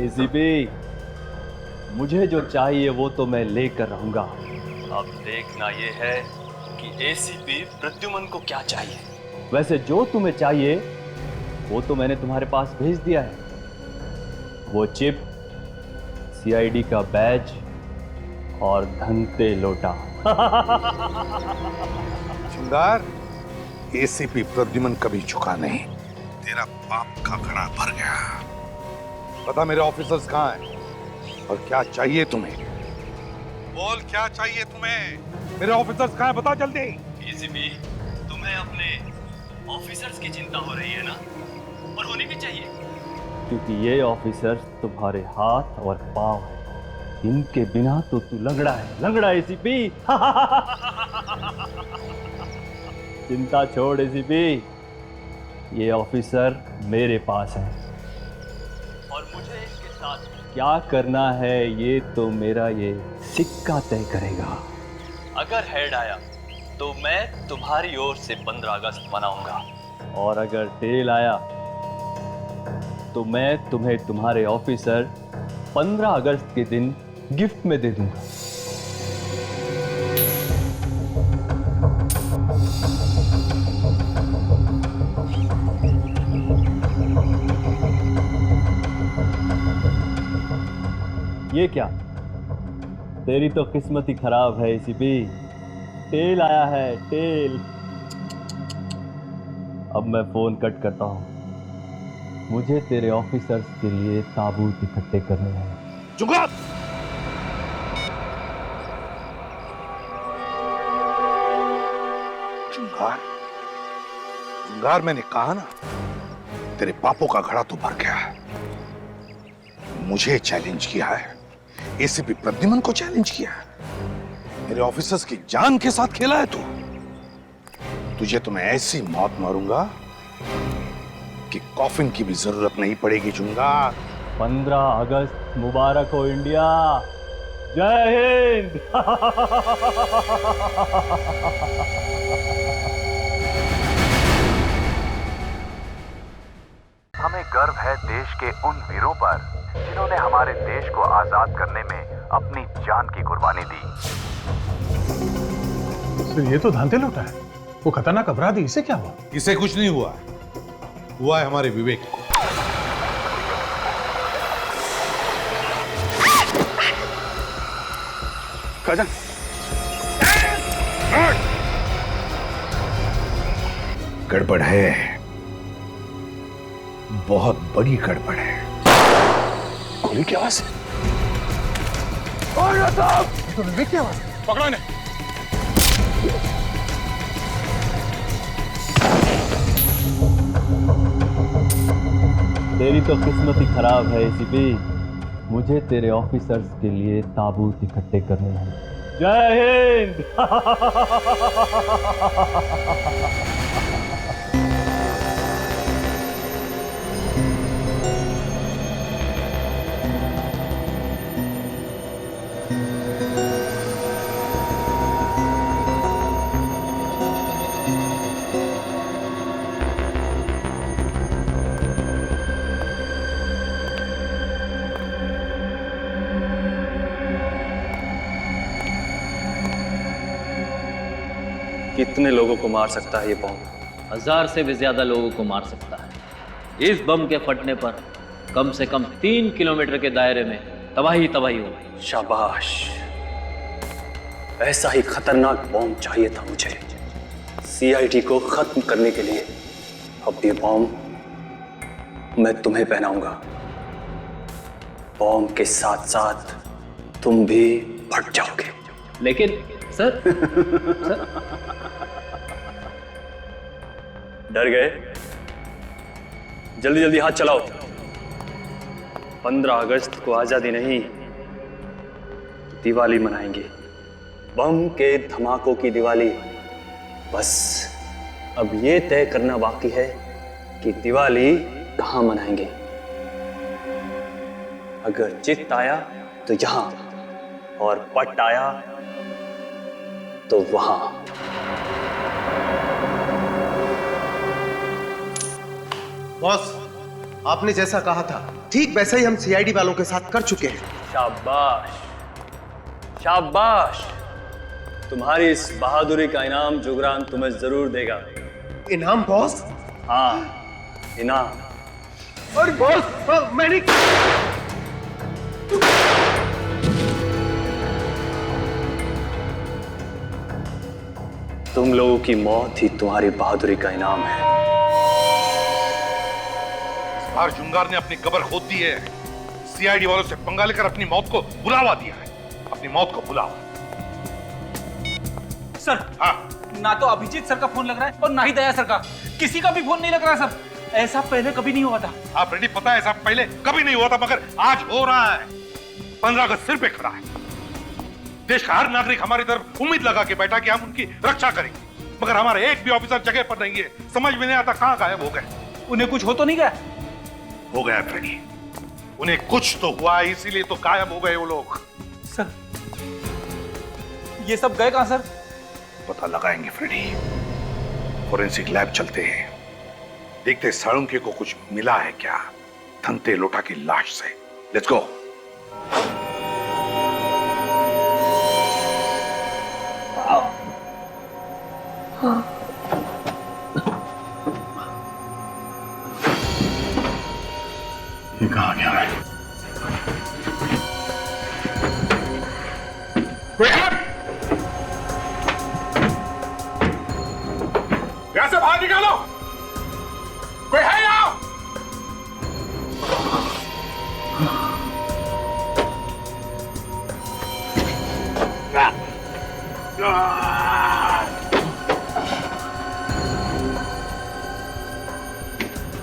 एसीपी, मुझे जो चाहिए वो तो मैं लेकर रहूंगा। अब देखना ये है कि एसीपी प्रद्युमन को क्या चाहिए। वैसे जो तुम्हें चाहिए वो तो मैंने तुम्हारे पास भेज दिया है। वो चिप, सीआईडी का बैज और धंते लोटा। जुंगार, एसीपी प्रद्युमन कभी झुका नहीं। तेरा पाप का घड़ा भर गया। पता मेरे ऑफिसर्स कहाँ हैं और क्या चाहिए तुम्हें? बोल, क्या चाहिए तुम्हें? मेरे ऑफिसर्स कहाँ हैं, बता जल्दी। एसीपी, तुम्हें अपने ऑफिसर्स की चिंता हो रही है ना? और होनी भी चाहिए, क्योंकि ये ऑफिसर्स तुम्हारे हाथ और पांव हैं। इनके बिना तो तू लंगड़ा है, लंगड़ा एसीपी। चिंता छोड़ एसीपी, ये ऑफिसर मेरे पास है और मुझे इसके साथ क्या करना है ये तो मेरा ये सिक्का तय करेगा। अगर हेड आया तो मैं तुम्हारी ओर से 15 अगस्त मनाऊंगा। और अगर टेल आया तो मैं तुम्हें तुम्हारे ऑफिसर 15 अगस्त के दिन गिफ्ट में दे दूंगा। ये क्या? तेरी तो किस्मत ही खराब है एसीपी। टेल आया है, टेल। अब मैं फोन कट करता हूं। मुझे तेरे ऑफिसर्स के लिए ताबूत इकट्ठे करने हैं। जुगाड़! जुगाड़? जुगाड़, मैंने कहा ना, तेरे पापों का घड़ा तो भर गया है। मुझे चैलेंज किया है, एसीपी प्रद्युमन को चैलेंज किया है, मेरे ऑफिसर्स की जान के साथ खेला है तू। तुझे तो मैं ऐसी मौत मारूंगा कि कॉफिन की भी जरूरत नहीं पड़ेगी। जुंगा, 15 अगस्त मुबारक हो इंडिया। जय हिंद। हमें गर्व है देश के उन वीरों पर जिन्होंने हमारे देश को आजाद करने में अपनी जान की कुर्बानी दी। तो ये तो धांधे लौटा है, वो खतरनाक अपराधी, इसे क्या हुआ? इसे कुछ नहीं हुआ, हुआ है हमारे विवेक को। खजन, गड़बड़ है, बहुत बड़ी गड़बड़ है। गोली की आवाज है। तो विवेक की आवाज है। पकड़ो इन्हें। तेरी तो किस्मत ही खराब है एसीपी। मुझे तेरे ऑफिसर्स के लिए ताबूत इकट्ठे करने हैं। जय हिंद। कितने लोगों को मार सकता है ये बम? 1000 से भी ज्यादा लोगों को मार सकता है। इस बम के फटने पर कम से कम 3 किलोमीटर के दायरे में तबाही तबाही हो। शाबाश, ऐसा ही खतरनाक बम चाहिए था मुझे सीआईडी को खत्म करने के लिए। अब ये बम मैं तुम्हें पहनाऊंगा। बम के साथ साथ तुम भी फट जाओगे। लेकिन सर, डर गए? जल्दी जल्दी हाथ चलाओ। 15 अगस्त को आजादी नहीं, दिवाली मनाएंगे। बम के धमाकों की दिवाली। बस अब ये तय करना बाकी है कि दिवाली कहां मनाएंगे। अगर चित आया तो यहां, और पट आया तो वहां। बॉस, आपने जैसा कहा था ठीक वैसा ही हम सीआईडी वालों के साथ कर चुके हैं। शाबाश, शाबाश। तुम्हारी इस बहादुरी का इनाम जुगरान तुम्हें जरूर देगा। इनाम बॉस? हाँ, इनाम। अरे बॉस, मैंने तुम लोगों की मौत ही तुम्हारी बहादुरी का इनाम है। इस बार जुंगार ने अपनी कब्र खोद दी है। सीआईडी वालों से पंगा लेकर अपनी मौत को बुलावा दिया है। अपनी मौत को बुलावा। सर, हाँ, ना तो अभिजीत सर का फोन लग रहा है और ना ही दया सर का। किसी का भी फोन नहीं लग रहा सर। ऐसा पहले कभी नहीं हुआ था। आप रेडी, पता है ऐसा पहले कभी नहीं हुआ था, मगर आज हो रहा है। 15 अगस्त सिर पे खड़ा है। देश का हर नागरिक हमारी तरफ उम्मीद लगा के बैठा कि हम उनकी रक्षा करेंगे, मगर हमारे एक भी ऑफिसर जगह पर नहीं है। समझ में नहीं आता कहां गायब हो गए। उन्हें कुछ हो तो नहीं गया? हो गया फ्रेडी, उन्हें कुछ तो हुआ, इसीलिए तो गायब हो गए वो लोग। सर, ये सब गए कहां सर? पता लगाएंगे फ्रेडी। फोरेंसिक लैब चलते हैं, देखते साळुंके को कुछ मिला है क्या धंते लोटा की लाश से। Let's go. ये कहाँ गया है? कोई है? यहां से बाहर निकालो। कोई है यहाँ?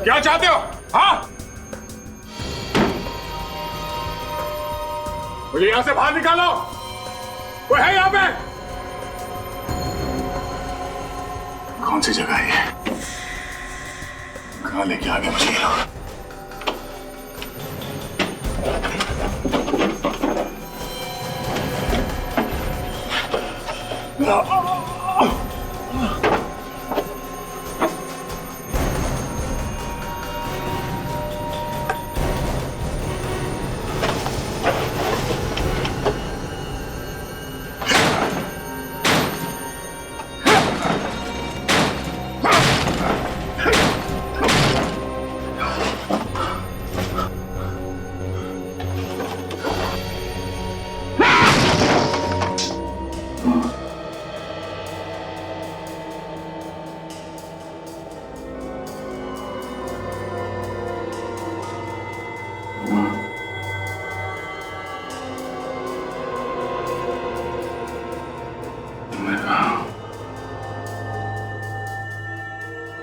क्या चाहते हो? हाँ, मुझे यहां से बाहर निकालो। कोई है यहाँ पे? कौन सी जगह है ये? कहाँ लेके आ गए मुझे ये लोग?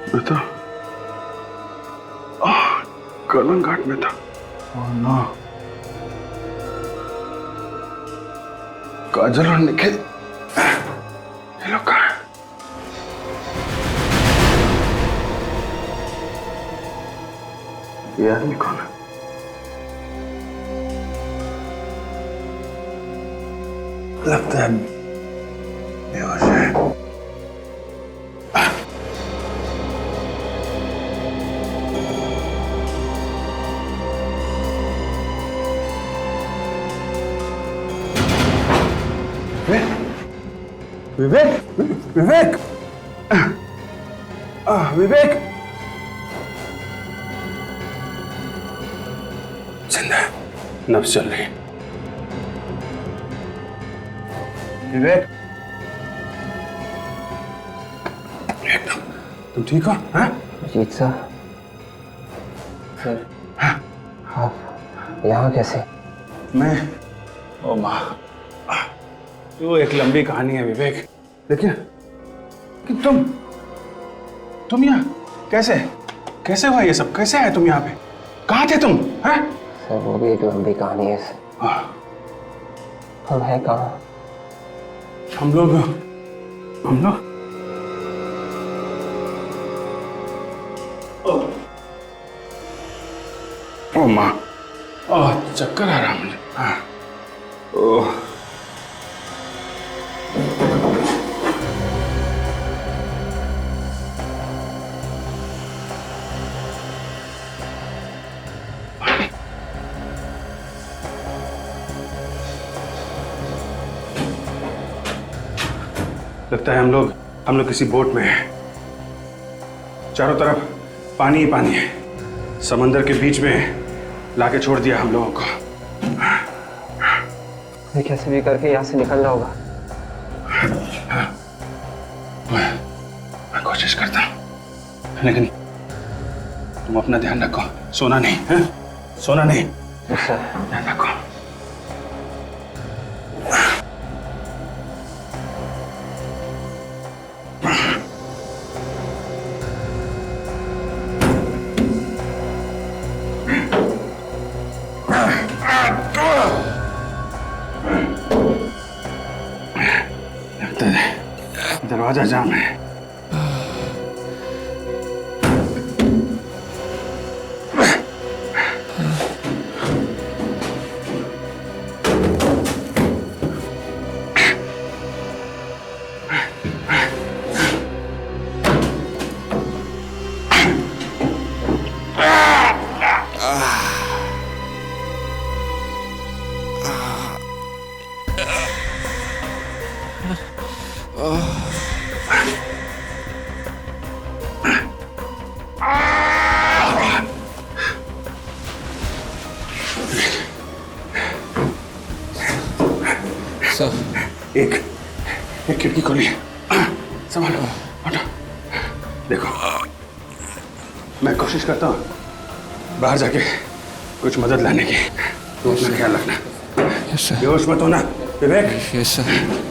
बेटा, कलंग घाट में था। Oh no. काजल और निखिल, ये लोग कहाँ हैं? ये आदमी कौन है? लगता है बेहोश है। विवेक, विवेक, विवेक जिंदा है, नब्ज चल रही है। विवेक, एकदम तुम ठीक हो? हाँ? अजीत सर, आप यहाँ कैसे? मैं, ओ माँ, वो एक लंबी कहानी है विवेक, लेकिन तुम यहाँ कैसे कैसे हुआ ये सब? कैसे आए तुम यहाँ पे? कहाँ थे तुम? हैं? सर वो भी एक लंबी कहानी है सर। हम हैं कहाँ? हम लोग ओ माँ, चक्कर आ रहा मुझे। हाँ, ओह, लगता है हम लोग किसी बोट में हैं। चारों तरफ पानी ही पानी है। समंदर के बीच में लाके छोड़ दिया हम लोगों को। हमें कैसे भी करके यहाँ से निकलना होगा। मैं कोशिश करता हूँ, लेकिन तुम अपना ध्यान रखो, सोना नहीं है? सोना नहीं, ध्यान रखो। दरवाजा जाम है। एक खिड़की खोली है, संभालो, हटो। देखो, मैं कोशिश करता हूँ बाहर जाके कुछ मदद लाने की। तो अपना ख्याल रखना। बेहोश मत होना, विवेक। Yes sir.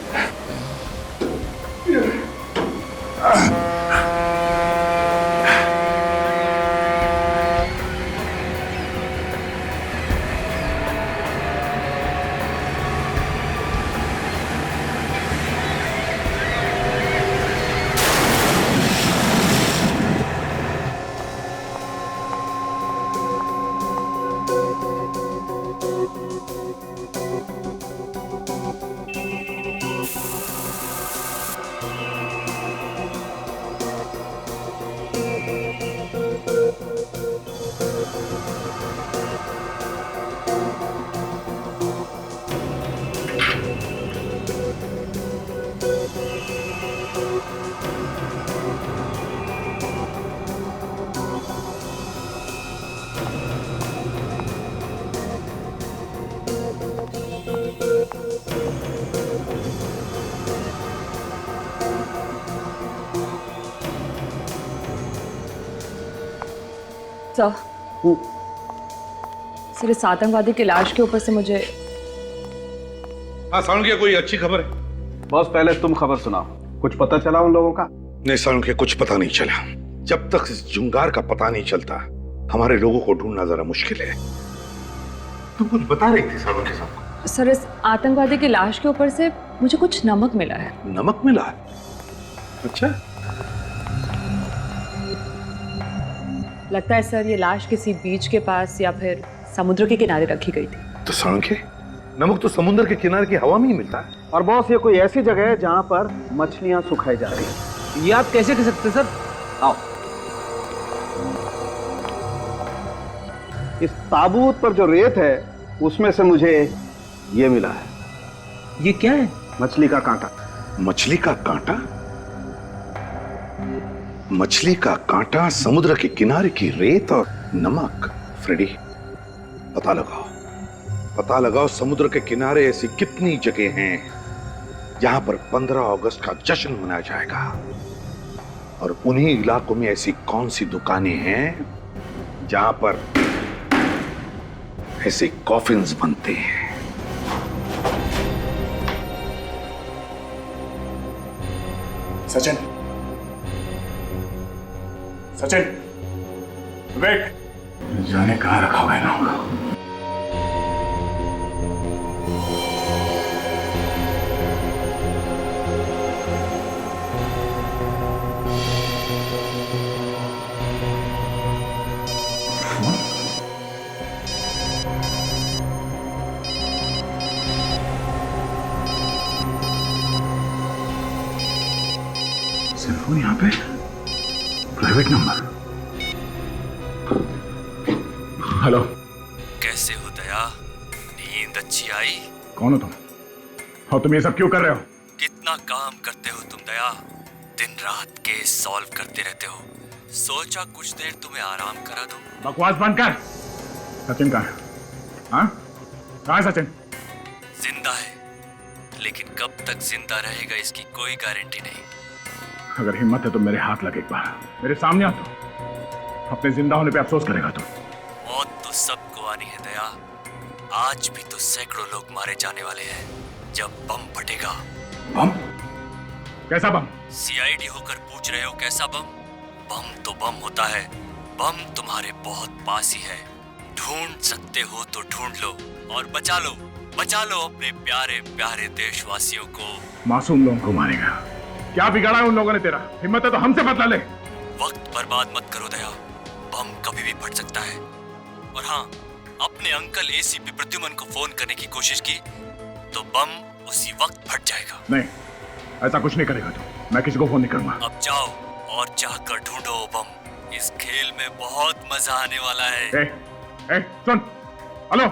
सर, इस आतंकवादी की लाश के ऊपर से मुझे सालुंखिया, कोई अच्छी खबर है? बॉस, पहले तुम खबर सुनाओ। कुछ पता चला उन लोगों का? नहीं सालुंखिया, कुछ पता नहीं चला। जब तक इस जुंगार का पता नहीं चलता, हमारे लोगों को ढूंढना जरा मुश्किल है। तुम कुछ बता रही थी सालुंखिया साहब? सर, इस आतंकवादी की लाश के ऊपर से मुझे कुछ नमक मिला है। नमक मिला है? अच्छा। लगता है सर, ये लाश किसी बीच के पास या फिर समुद्र के किनारे रखी गई थी। तो सालुंखिया, नमक तो समुद्र के किनारे की हवा में ही मिलता है। और बॉस, ये कोई ऐसी जगह है जहां पर मछलियां सुखाई जा रही हैं। ये आप कैसे कह सकते सर? आओ। इस ताबूत पर जो रेत है उसमें से मुझे ये मिला है। ये क्या है? मछली का कांटा। मछली का कांटा? मछली का कांटा, समुद्र के किनारे की रेत और नमक। फ्रेडी, पता लगाओ समुद्र के किनारे ऐसी कितनी जगह हैं जहां पर 15 अगस्त का जश्न मनाया जाएगा, और उन्हीं इलाकों में ऐसी कौन सी दुकानें हैं जहां पर ऐसे कॉफिन्स बनते हैं। सचिन, विवेक, जाने कहां रखा हुआ है ना। सेलफोन यहाँ पे, प्राइवेट नंबर। हेलो। कैसे हो दया? नींद अच्छी आई? कौन हो तुम? और तुम ये सब क्यों कर रहे हो? कितना काम करते हो तुम दया, दिन रात केस सॉल्व करते रहते हो। सोचा कुछ देर तुम्हें आराम करा दो। बकवास बंद कर। सचिन कहाँ है? हाँ? कहाँ है सचिन? जिंदा है, लेकिन कब तक जिंदा रहेगा इसकी कोई गारंटी नहीं। अगर हिम्मत है तो मेरे हाथ लगे, एक बार मेरे सामने आ। तो अपने जिंदा होने पे अफसोस करेगा तू। मौत तो सबको आनी है दया। आज भी तो सैकड़ों लोग मारे जाने वाले हैं जब बम फटेगा। बम? कैसा बम? सीआईडी होकर पूछ रहे हो कैसा बम? बम तो बम होता है। बम तुम्हारे बहुत पास ही है। ढूंढ सकते हो तो ढूंढ लो और बचा लो अपने प्यारे प्यारे देशवासियों को। मासूम लोगों को मारेगा? क्या बिगाड़ा है उन लोगों ने तेरा? हिम्मत है तो हमसे बदला ले। वक्त बर्बाद मत करो दया, बम कभी भी फट सकता है। और हाँ, अपने अंकल एसीपी प्रद्युमन को फोन करने की कोशिश की तो बम उसी वक्त फट जाएगा। नहीं, ऐसा कुछ नहीं करेगा तू। मैं किसी को फोन नहीं करूंगा। अब जाओ और जाकर ढूंढो बम। इस खेल में बहुत मजा आने वाला है। सुन, हेलो।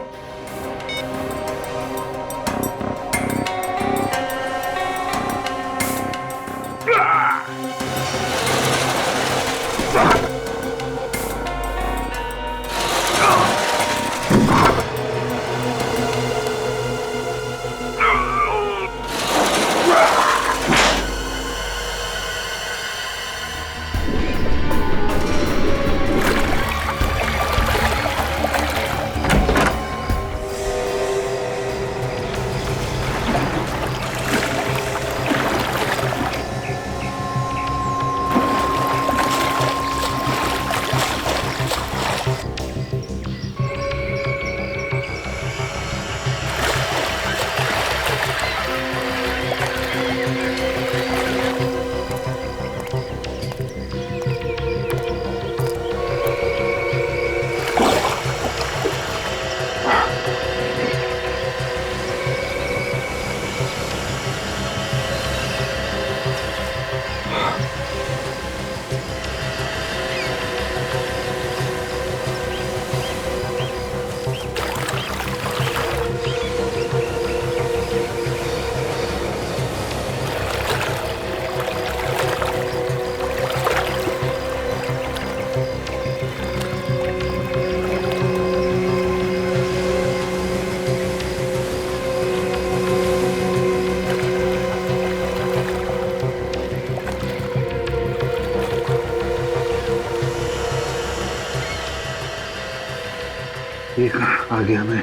एक आ गया मैं।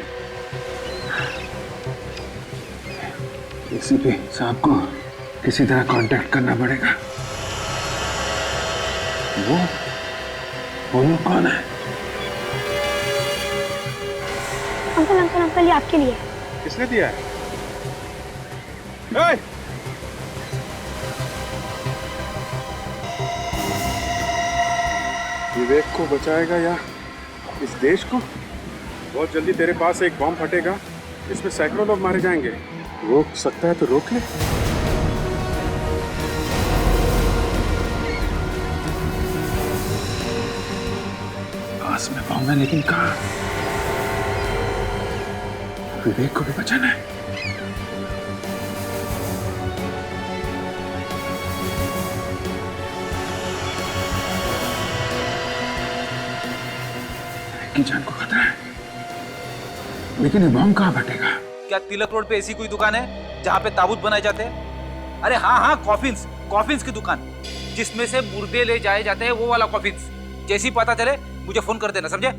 एसीपी साहब को किसी तरह कांटेक्ट करना पड़ेगा। वो लोग कौन है? अंकल अंकल अंकल, ये आपके लिए। किसने दिया है? विवेक को बचाएगा या इस देश को? बहुत जल्दी तेरे पास एक बम फटेगा, इसमें सैकड़ों लोग मारे जाएंगे। रोक सकता है तो रोक ले। पास में बम है लेकिन कहाँ? विवेक को भी बचाना है। की जान को खतरा है, लेकिन ये बम कहाँ फटेगा? क्या तिलक रोड पे ऐसी कोई दुकान है जहाँ पे ताबूत बनाए जाते हैं? अरे हाँ हाँ, कॉफिन्स की दुकान, जिसमें से मुर्दे ले जाए जाते हैं, वो वाला कॉफिन्स। जैसे ही पता चले मुझे फोन कर देना, समझे?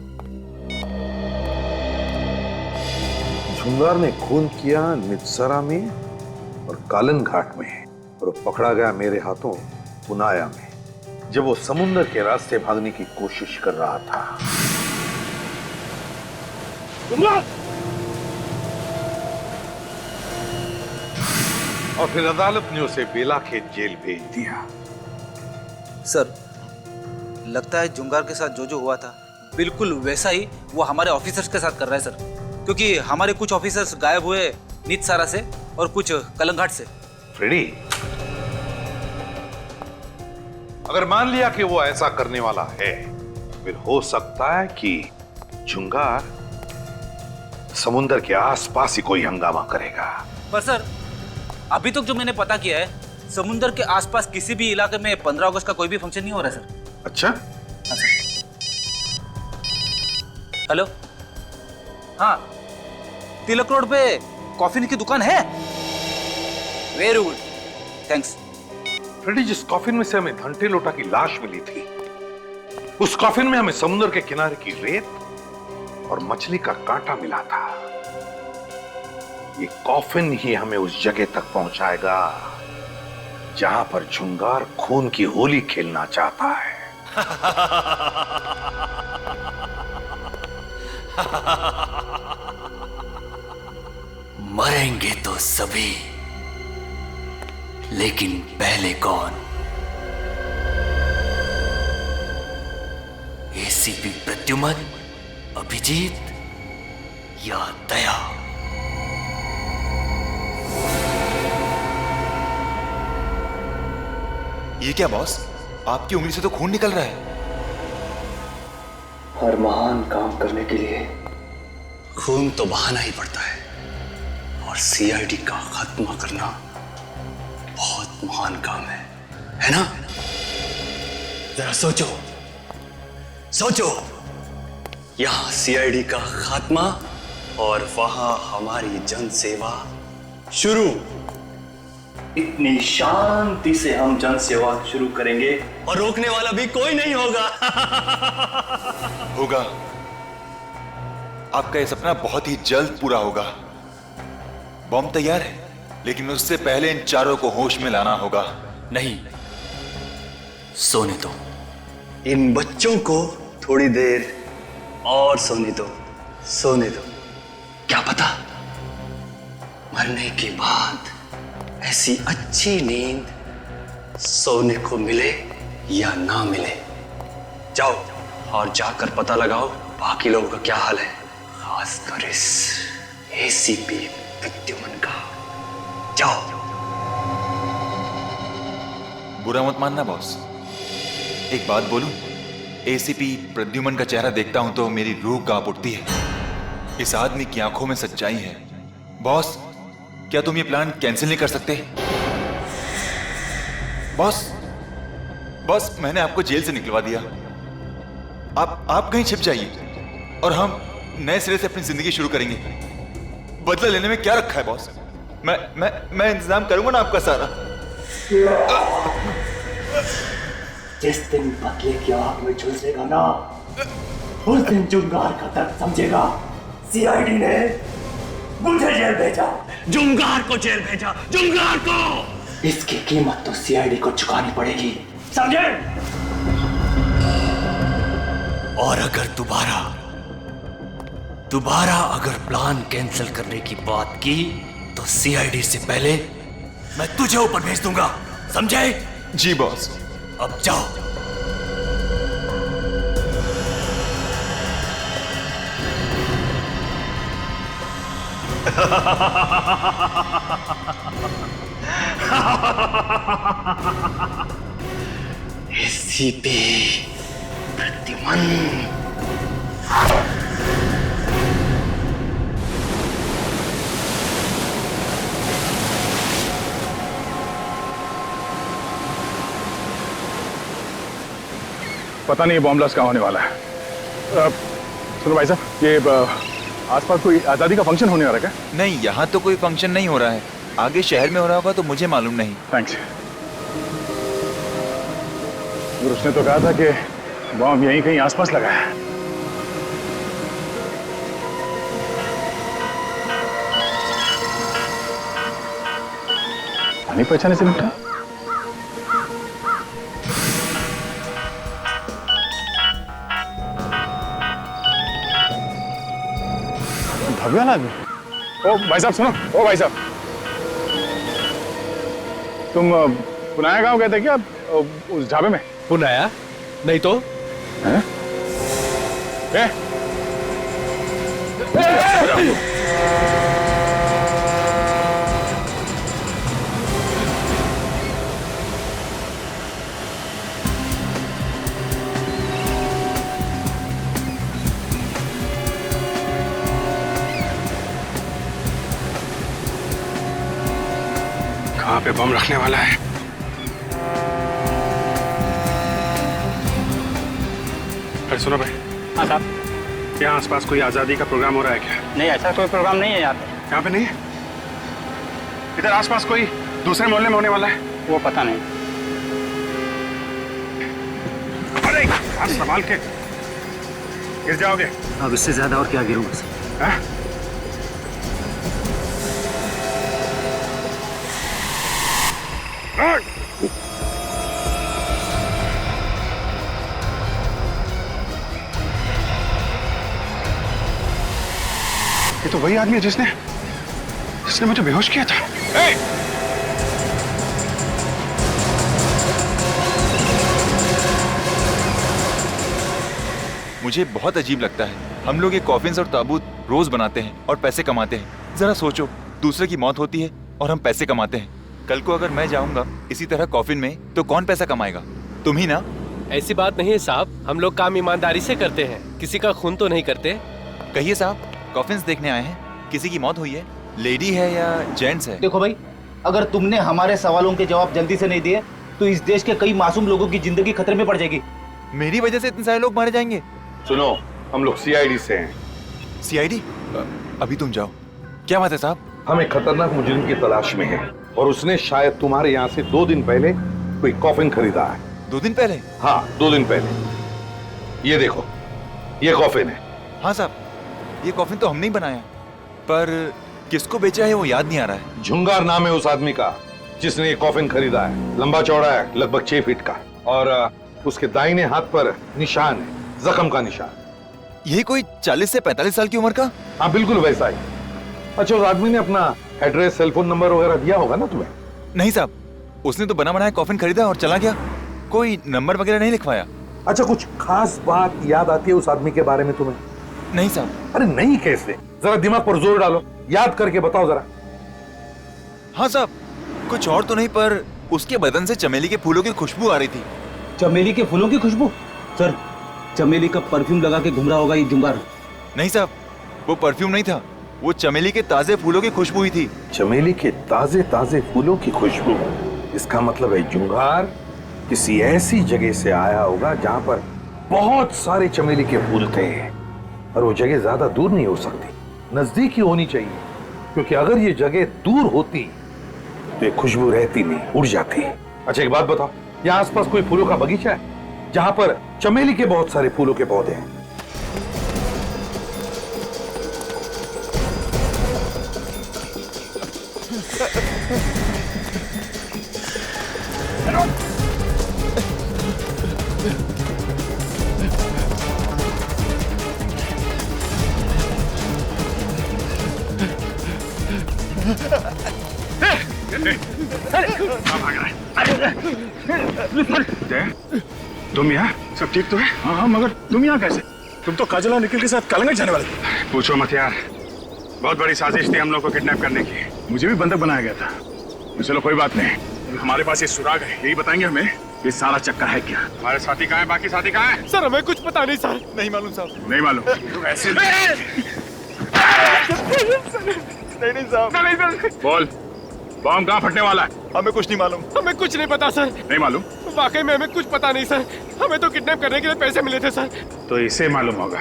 झुंगार ने खून किया नित्सरा में और कालन घाट में, और पकड़ा गया मेरे हाथों पुनाया में, जब वो समुद्र के रास्ते भागने की कोशिश कर रहा था। और फिर अदालत ने उसे बेला के जेल भेज दिया। सर, लगता है जुंगार के साथ जो हुआ था बिल्कुल वैसा ही वो हमारे ऑफिसर्स के साथ कर रहा है सर, क्योंकि हमारे कुछ ऑफिसर्स गायब हुए नित्सारा से और कुछ कलंघाट से। फ्रेडी, अगर मान लिया कि वो ऐसा करने वाला है, फिर हो सकता है कि जुंगार समुद्र के आसपास ही कोई हंगामा करेगा। पर सर, अभी तक जो मैंने पता किया है, समुद्र के आसपास किसी भी इलाके में 15 अगस्त का कोई भी फंक्शन नहीं हो रहा है सर। अच्छा? हाँ सर। हेलो, हाँ, तिलक रोड पे कॉफिन की दुकान है। Very good, thanks. फ्रेडी, जिस कॉफिन में से हमें घंटे लोटा की लाश मिली थी, उस कॉफिन में हमें समुद्र के किनारे की रेत और मछली का कांटा मिला था। ये कॉफिन ही हमें उस जगह तक पहुंचाएगा जहां पर झुंगार खून की होली खेलना चाहता है। मरेंगे तो सभी, लेकिन पहले कौन? एसीपी प्रद्युमन, अभिजीत या दया? ये क्या बॉस, आपकी उंगली से तो खून निकल रहा है। हर महान काम करने के लिए खून तो बहाना ही पड़ता है, और सीआईडी का खात्मा करना बहुत महान काम है। है ना? जरा सोचो, सोचो, यहां सीआईडी का खात्मा और वहां हमारी जन सेवा शुरू। इतनी शांति से हम जन सेवा शुरू करेंगे और रोकने वाला भी कोई नहीं होगा। होगा। आपका यह सपना बहुत ही जल्द पूरा होगा। बम तैयार है, लेकिन उससे पहले इन चारों को होश में लाना होगा। नहीं, सोने दो। इन बच्चों को थोड़ी देर और सोने दो, सोने दो। क्या पता मरने के बाद ऐसी अच्छी नींद सोने को मिले या ना मिले। जाओ और जाकर पता लगाओ बाकी लोगों का क्या हाल है, खासकर इस एसीपी प्रद्युमन का। जाओ। बुरा मत मानना बॉस, एक बात बोलूं, एसीपी प्रद्युमन का चेहरा देखता हूं तो मेरी रूह कांप उठती है। इस आदमी की आंखों में सच्चाई है। बॉस, क्या तुम ये प्लान कैंसिल नहीं कर सकते? बॉस, मैंने आपको जेल से निकलवा दिया। आप कहीं छिप जाइए और हम नए सिरे से अपनी जिंदगी शुरू करेंगे। बदला लेने में क्या रखा है बॉस? मैं इंतजाम करूंगा ना आपका सारा। जिस दिन बदले की आग में झुलसेगा ना, उस दिन जुंगार का दर्द समझेगा। सीआईडी ने मुझे जेल भेजा, जुंगार को जेल भेजा, जुंगार को। इसकी कीमत तो सीआईडी को चुकानी पड़ेगी, समझे? और अगर दोबारा अगर प्लान कैंसिल करने की बात की तो सीआईडी से पहले मैं तुझे ऊपर भेज दूंगा, समझे? जी बॉस। अब जाओ। एसीपी प्रद्युमन। पता नहीं बॉम्ब ब्लास्ट कहाँ होने वाला है। सुनो भाई साहब, ये आसपास कोई आजादी का फंक्शन होने वाला है क्या? नहीं, यहाँ तो कोई फंक्शन नहीं हो रहा है। आगे शहर में हो रहा होगा तो मुझे मालूम नहीं। थैंक्स। उसने तो कहा था कि बॉम्ब यहीं कहीं आसपास लगा है। नहीं पहचाने से निपटा। भव्या आदमी। ओ भाई साहब सुनो, ओ भाई साहब, तुम पुनाया गांव गए थे क्या उस ढाबे में? पुनाया? नहीं तो। हैं? कहाँ पे बम रखने वाला है? अरे सुनो भाई। हाँ साहब। यहाँ आसपास कोई आजादी का प्रोग्राम हो रहा है क्या? नहीं, ऐसा कोई प्रोग्राम नहीं है यहाँ पे। यहाँ पे नहीं है? इधर आसपास कोई दूसरे मोहल्ले में होने वाला है? वो पता नहीं। अरे हाथ संभाल के, गिर जाओगे। अब इससे ज्यादा और क्या गिरूंगा सर? हाँ? ये तो वही आदमी है जिसने मुझे बेहोश किया था। मुझे बहुत अजीब लगता है। हम लोग ये कॉफिन्स और ताबूत रोज बनाते हैं और पैसे कमाते हैं। जरा सोचो, दूसरे की मौत होती है और हम पैसे कमाते हैं। कल को अगर मैं जाऊंगा इसी तरह कॉफिन में तो कौन पैसा कमाएगा? तुम ही ना। ऐसी बात नहीं है साहब, हम लोग काम ईमानदारी से करते हैं, किसी का खून तो नहीं करते। कहिए साहब, कॉफिन्स देखने आए हैं, किसी की मौत हुई है? लेडी है या जेंट्स है? देखो भाई, अगर तुमने हमारे सवालों के जवाब जल्दी से नहीं दिए तो इस देश के कई मासूम लोगों की जिंदगी खतरे में पड़ जाएगी। मेरी वजह से इतने सारे लोग मारे जाएंगे। सुनो, हम लोग सीआईडी से हैं। सीआईडी? अभी तुम जाओ। क्या बात है साहब? हम एक खतरनाक मुजरिम की तलाश में हैं और उसने शायद तुम्हारे यहाँ से 2 दिन पहले कोई कॉफिन खरीदा है। 2 दिन पहले? हाँ, 2 दिन पहले। ये देखो, ये कॉफिन है। हाँ साहब, ये कॉफिन तो हमने ही बनाया, पर किसको बेचा है वो याद नहीं आ रहा है। झुंगार नाम है उस आदमी का जिसने ये कॉफिन खरीदा है। लंबा चौड़ा है, लगभग 6 फीट का, और उसके दाहिने हाथ पर निशान है, जख्म का निशान। यही कोई 40 से 45 साल की उम्र का? हाँ, बिल्कुल वैसा ही। अच्छा, उस आदमी ने अपना एड्रेस, सेलफोन नंबर वगैरह दिया होगा ना तुम्हें? नहीं साहब, उसने तो बना बनाया कॉफिन खरीदा और चला गया, कोई नंबर वगैरह नहीं लिखवाया। अच्छा, कुछ खास बात याद आती है उस आदमी के बारे में तुम्हें? नहीं साहब। अरे नहीं कैसे? जरा दिमाग पर जोर डालो, याद करके बताओ जरा। हाँ साहब, कुछ और तो नहीं, पर उसके बदन से चमेली के फूलों की खुशबू आ रही थी। चमेली के फूलों की खुशबू? सर, चमेली का परफ्यूम लगा के घूम रहा होगा ये जुंगार। नहीं साहब, वो परफ्यूम नहीं था, वो चमेली के ताजे फूलों की खुशबू ही थी। चमेली के ताजे ताजे फूलों की खुशबू? इसका मतलब है जुंगार किसी ऐसी जगह से आया होगा जहां पर बहुत सारे चमेली के फूल थे, और वो जगह ज्यादा दूर नहीं हो सकती, नजदीक ही होनी चाहिए, क्योंकि अगर ये जगह दूर होती तो ये खुशबू रहती नहीं, उड़ जाती। अच्छा, एक बात बताओ, यहाँ आसपास कोई फूलों का बगीचा है जहां पर चमेली के बहुत सारे फूलों के पौधे हैं? तुम यहाँ? सब ठीक तो है? हाँ, मगर तुम यहाँ कैसे? तुम तो काजल और निखिल के साथ कलंगट जाने वाले थे। पूछो मत यार, बहुत बड़ी साजिश थी हम लोग को किडनैप करने की। मुझे भी बंधक बनाया गया था। चलो कोई बात नहीं, हमारे पास ये सुराग है, यही बताएंगे हमें ये सारा चक्कर है क्या। हमारे साथी कहाँ है? बाकी साथी कहाँ है? सर, हमें कुछ पता नहीं सर। नहीं मालूम साहब। नहीं मालूम? तो ऐसे नहीं साहब। बोल, बॉम्ब कहाँ फटने वाला है? हमें कुछ नहीं मालूम। हमें कुछ नहीं पता सर। नहीं मालूम? वाकई में हमें कुछ पता नहीं सर, हमें तो किडनैप करने के लिए पैसे मिले थे सर। तो इसे मालूम होगा।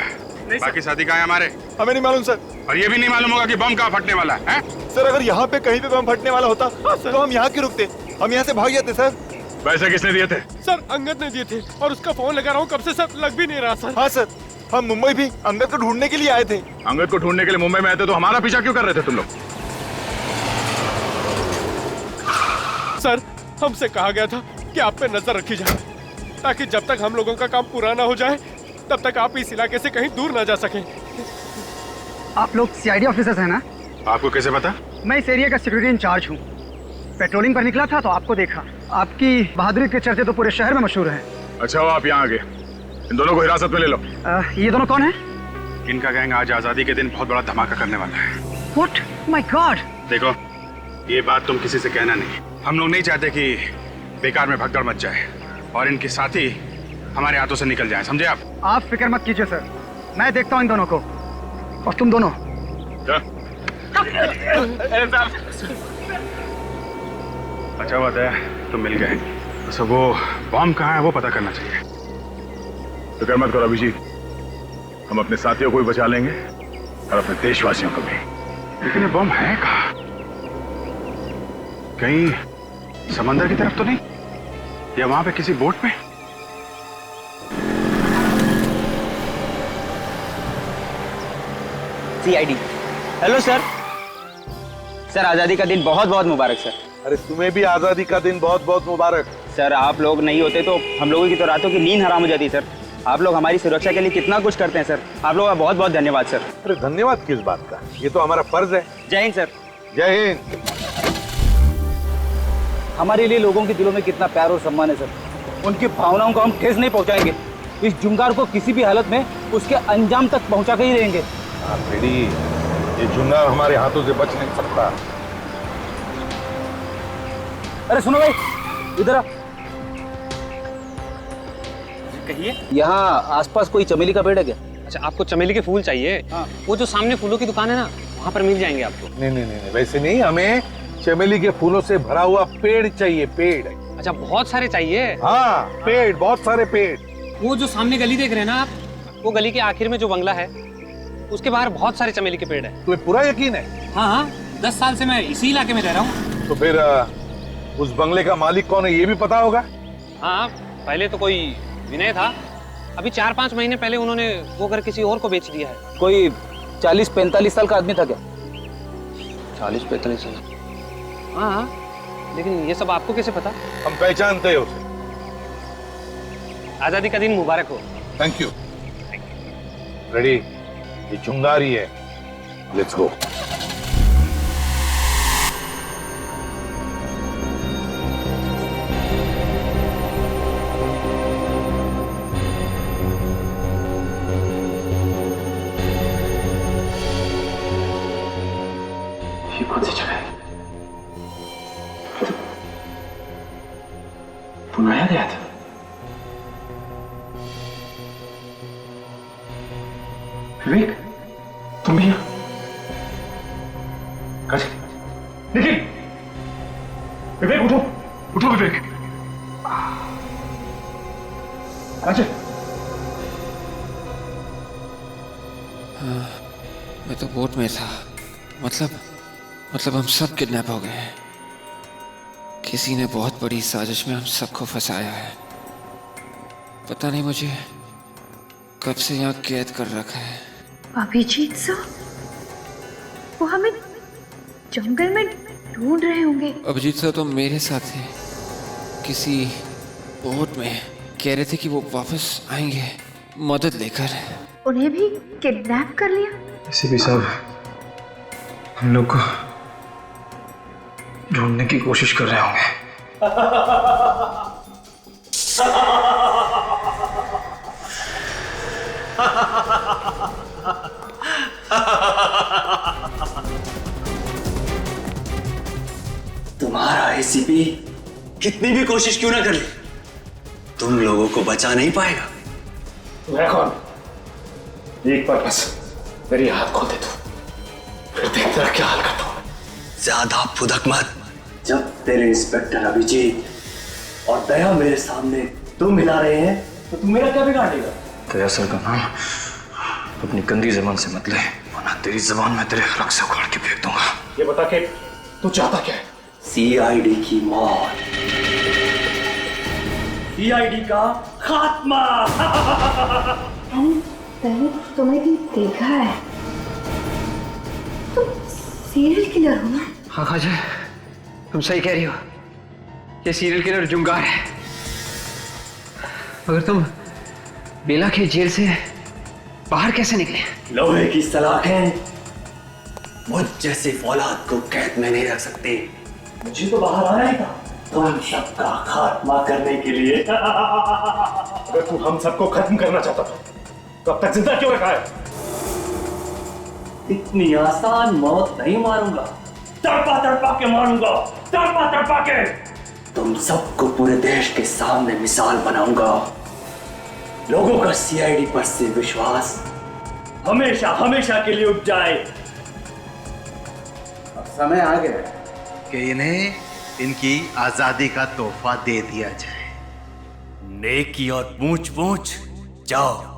बाकी साथी कहाँ है हमारे? हमें नहीं मालूम सर। और ये भी नहीं मालूम होगा कि बम कहाँ फटने वाला है? सर, अगर यहाँ पे कहीं पे बम फटने वाला होता तो हम यहाँ क्यों रुकते? हम यहाँ से भाग जाते सर। पैसे किसने दिए थे? सर, अंगद ने दिए थे, और उसका फोन लगा रहा हूँ कब से सर, लग भी नहीं रहा सर। हाँ सर, हम मुंबई भी अंगद को ढूंढने के लिए आए थे। अंगद को ढूंढने के लिए मुंबई में आए थे, तो हमारा पीछा क्यों कर रहे थे तुम लोग? सर, हमसे कहा गया था कि आप पे नजर रखी जाए, ताकि जब तक हम लोगों का काम पूरा ना हो जाए तब तक आप इस इलाके से कहीं दूर ना जा सकें। आप लोग सीआईडी ऑफिसर्स हैं ना? आपको कैसे पता? मैं इस एरिया का सिक्योरिटी इंचार्ज हूँ। पेट्रोलिंग पर निकला था तो आपको देखा। आपकी बहादुरी के चर्चे तो पूरे शहर में मशहूर हैं। अच्छा, वो आप यहाँ आ गए। इन दोनों को हिरासत में ले लो। ये दोनों कौन है? इनका गैंग आज आजादी के दिन बहुत बड़ा धमाका करने वाला है। What? My God! देखो, ये बात तुम किसी से कहना नहीं। हम लोग नहीं चाहते कि बेकार में भगदड़ मच जाए और इनके साथी हमारे हाथों से निकल जाए, समझे आप? आप फिक्र मत कीजिए सर, मैं देखता हूँ इन दोनों को। और तुम दोनों अच्छा बात है, तुम मिल गए। तो वो बॉम्ब कहाँ है वो पता करना चाहिए। फिक्र मत करो अभिजीत, हम अपने साथियों को भी बचा लेंगे और अपने देशवासियों को भी। लेकिन ये बॉम्ब है कहाँ? कहीं समंदर की तरफ तो नहीं, या वहां पे किसी बोट में? सीआईडी। Hello sir. सर, आजादी का दिन बहुत बहुत मुबारक सर। अरे तुम्हें भी आजादी का दिन बहुत बहुत मुबारक। सर, आप लोग नहीं होते तो हम लोगों की तो रातों की नींद हराम हो जाती सर। आप लोग हमारी सुरक्षा के लिए कितना कुछ करते हैं सर, आप लोगों का बहुत बहुत धन्यवाद सर। अरे धन्यवाद किस बात का, ये तो हमारा फर्ज है। जय हिंद सर। जय हिंद। हमारे लिए लोगों के दिलों में कितना प्यार और सम्मान है सर, उनकी भावनाओं को हम ठेस नहीं पहुंचाएंगे। इस जुंगार को किसी भी हालत में उसके अंजाम तक पहुंचा के ही रहेंगे। हाँ बेटी, ये जुंगार हमारे हाथों से बच नहीं सकता। अरे सुनो भाई, इधर आ। कहिए। यहाँ आसपास कोई चमेली का पेड़ है क्या? अच्छा, आपको चमेली के फूल चाहिए? हाँ। वो जो सामने फूलों की दुकान है ना, वहाँ पर मिल जाएंगे आपको। नहीं नहीं नहीं, वैसे नहीं, हमें चमेली के फूलों से भरा हुआ पेड़ चाहिए, पेड़। अच्छा, बहुत सारे चाहिए? हाँ, पेड़, बहुत सारे पेड़। वो जो सामने गली देख रहे हैं ना आप, वो गली के आखिर में जो बंगला है, उसके बाहर बहुत सारे चमेली के पेड़ हैं। तुम्हें पूरा यकीन है? हाँ हाँ, 10 साल से मैं इसी इलाके में रह रहा हूँ। तो फिर उस बंगले का मालिक कौन है ये भी पता होगा? हाँ, पहले तो कोई विनय था, अभी 4-5 महीने पहले उन्होंने वो घर किसी और को बेच दिया है। कोई 40-45 साल का आदमी था क्या? 40-45 साल? हाँ हाँ, लेकिन ये सब आपको कैसे पता? हम पहचानते हैं उसे। आजादी का दिन मुबारक हो। Thank you. रेडी? ये चुंगारी है। Let's go. ये कौन सी जगह है? बनाया गया था। विवेक, तुम भी यहाँ? निखिल, विवेक उठो, उठो विवेक। काजल, मैं तो बोट में था। मतलब हम सब किडनैप हो गए हैं। किसी ने बहुत बड़ी साजिश में हम सबको फंसाया है। पता नहीं मुझे कब से यहाँ कैद कर रखा है। अभिजीत सर, वो हमें जंगल में ढूंढ रहे होंगे। अभिजीत सर तो मेरे साथ थे, किसी बोट में। कह रहे थे कि वो वापस आएंगे मदद लेकर। उन्हें भी किडनैप कर लिया? एसीपी साहब, हम लोग को ढूंढने की कोशिश कर रहे होंगे। तुम्हारा एसीपी कितनी भी कोशिश क्यों ना कर ले, तुम लोगों को बचा नहीं पाएगा। मैं कौन? एक बार बस मेरी हाथ खोल दे तू, फिर देख तेरा क्या हाल करता हूं। ज्यादा फुदक मत। जब तेरे इंस्पेक्टर अभिजीत और दया मेरे सामने तुम मिला रहे हैं, तो तुम मेरा क्या बिगाड़ लेगा? दया सर का नाम अपनी गंदी जबान से मत ले, वरना तेरी जबान में तेरे हलक से उखाड़ के फेंक दूंगा। ये बता के तू चाहता क्या है? सीआईडी की मौत, सीआईडी का खात्मा। मैंने तुम्हें भी देखा है, तुम सीरियल किलर हो ना? हाँ काजल, तुम सही कह रही हो, ये सीरियल किलर जुंगार है। मगर तुम बेला के जेल से बाहर कैसे निकले? लोहे की सलाखें मुझ जैसे फौलाद को कैद में नहीं रख सकते। मुझे तो बाहर आना ही था, तुम सबका खात्मा करने के लिए। अगर तू हम सबको खत्म करना चाहता था तो अब तक जिंदा क्यों रखा है? इतनी आसान मौत नहीं मारूंगा, तड़पा तड़पा के मारूंगा, तड़पा तड़पा के। तुम सबको पूरे देश के सामने मिसाल बनाऊंगा। लोगों का सीआईडी पर से विश्वास हमेशा हमेशा के लिए उठ जाए। अब समय आ गया कि इन्हें इनकी आजादी का तोहफा दे दिया जाए। नेकी और पूछ पूछ, जाओ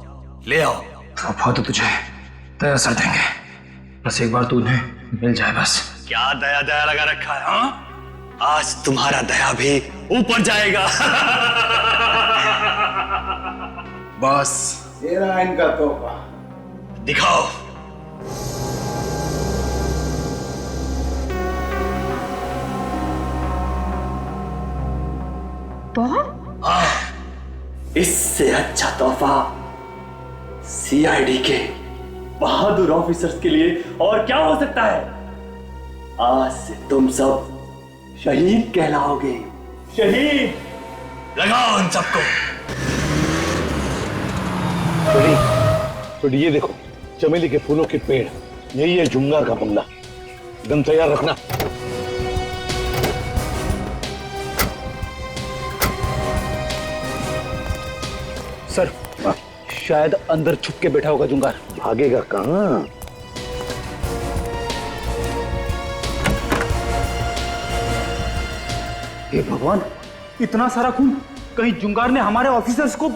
ले आओ। तोहफा तो तुझे दया सर देंगे, बस एक बार तू उन्हें मिल जाए बस। क्या दया दया लगा रखा है? हाँ, आज तुम्हारा दया भी ऊपर जाएगा। बस ये रहा इनका तोहफा, दिखाओ। बॉम्ब? हाँ, इससे अच्छा तोहफा सीआईडी के बहादुर ऑफिसर्स के लिए और क्या हो सकता है? आज से तुम सब शहीद कहलाओगे। शहीद। लगाओ उन सबको। तो ये देखो, चमेली के फूलों के पेड़, यही है जुंगार का बंगला। गन तैयार रखना। सर, शायद अंदर छुप के बैठा होगा जुंगार। भागेगा कहां? हे भगवान, इतना सारा खून, कहीं जुंगार ने हमारे ऑफिसर्स को?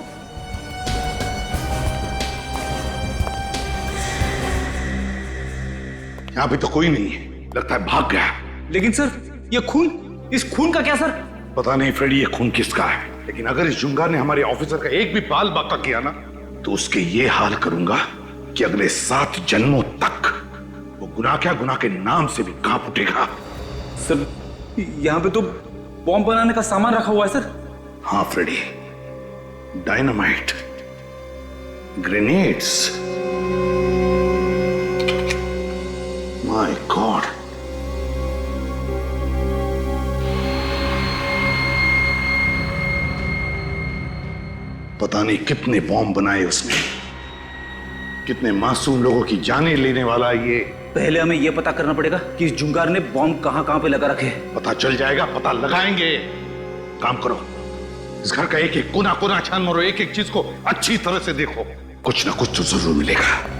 यहाँ पे तो कोई नहीं है, लगता है भाग गया। लेकिन सर ये खून, इस खून का क्या सर? पता नहीं फ्रेडी ये खून किसका है, लेकिन अगर इस जुंगार ने हमारे ऑफिसर का एक भी बाल बाका किया ना, तो उसके ये हाल करूंगा कि अगले 7 जन्मों तक वो गुनाह क्या, गुनाह के नाम से भी कांप उठेगा। सर यहाँ पे तो बॉम्ब बनाने का सामान रखा हुआ है सर। हाँ Freddy, dynamite, grenades. My god, पता नहीं कितने बॉम्ब बनाए उसने, कितने मासूम लोगों की जानें लेने वाला ये। पहले हमें यह पता करना पड़ेगा कि इस जुंगार ने बॉम्ब कहां कहां पे लगा रखे। पता चल जाएगा, पता लगाएंगे। काम करो, इस घर का एक एक कोना कोना छान मारो, एक एक चीज को अच्छी तरह से देखो, कुछ ना कुछ तो जरूर मिलेगा।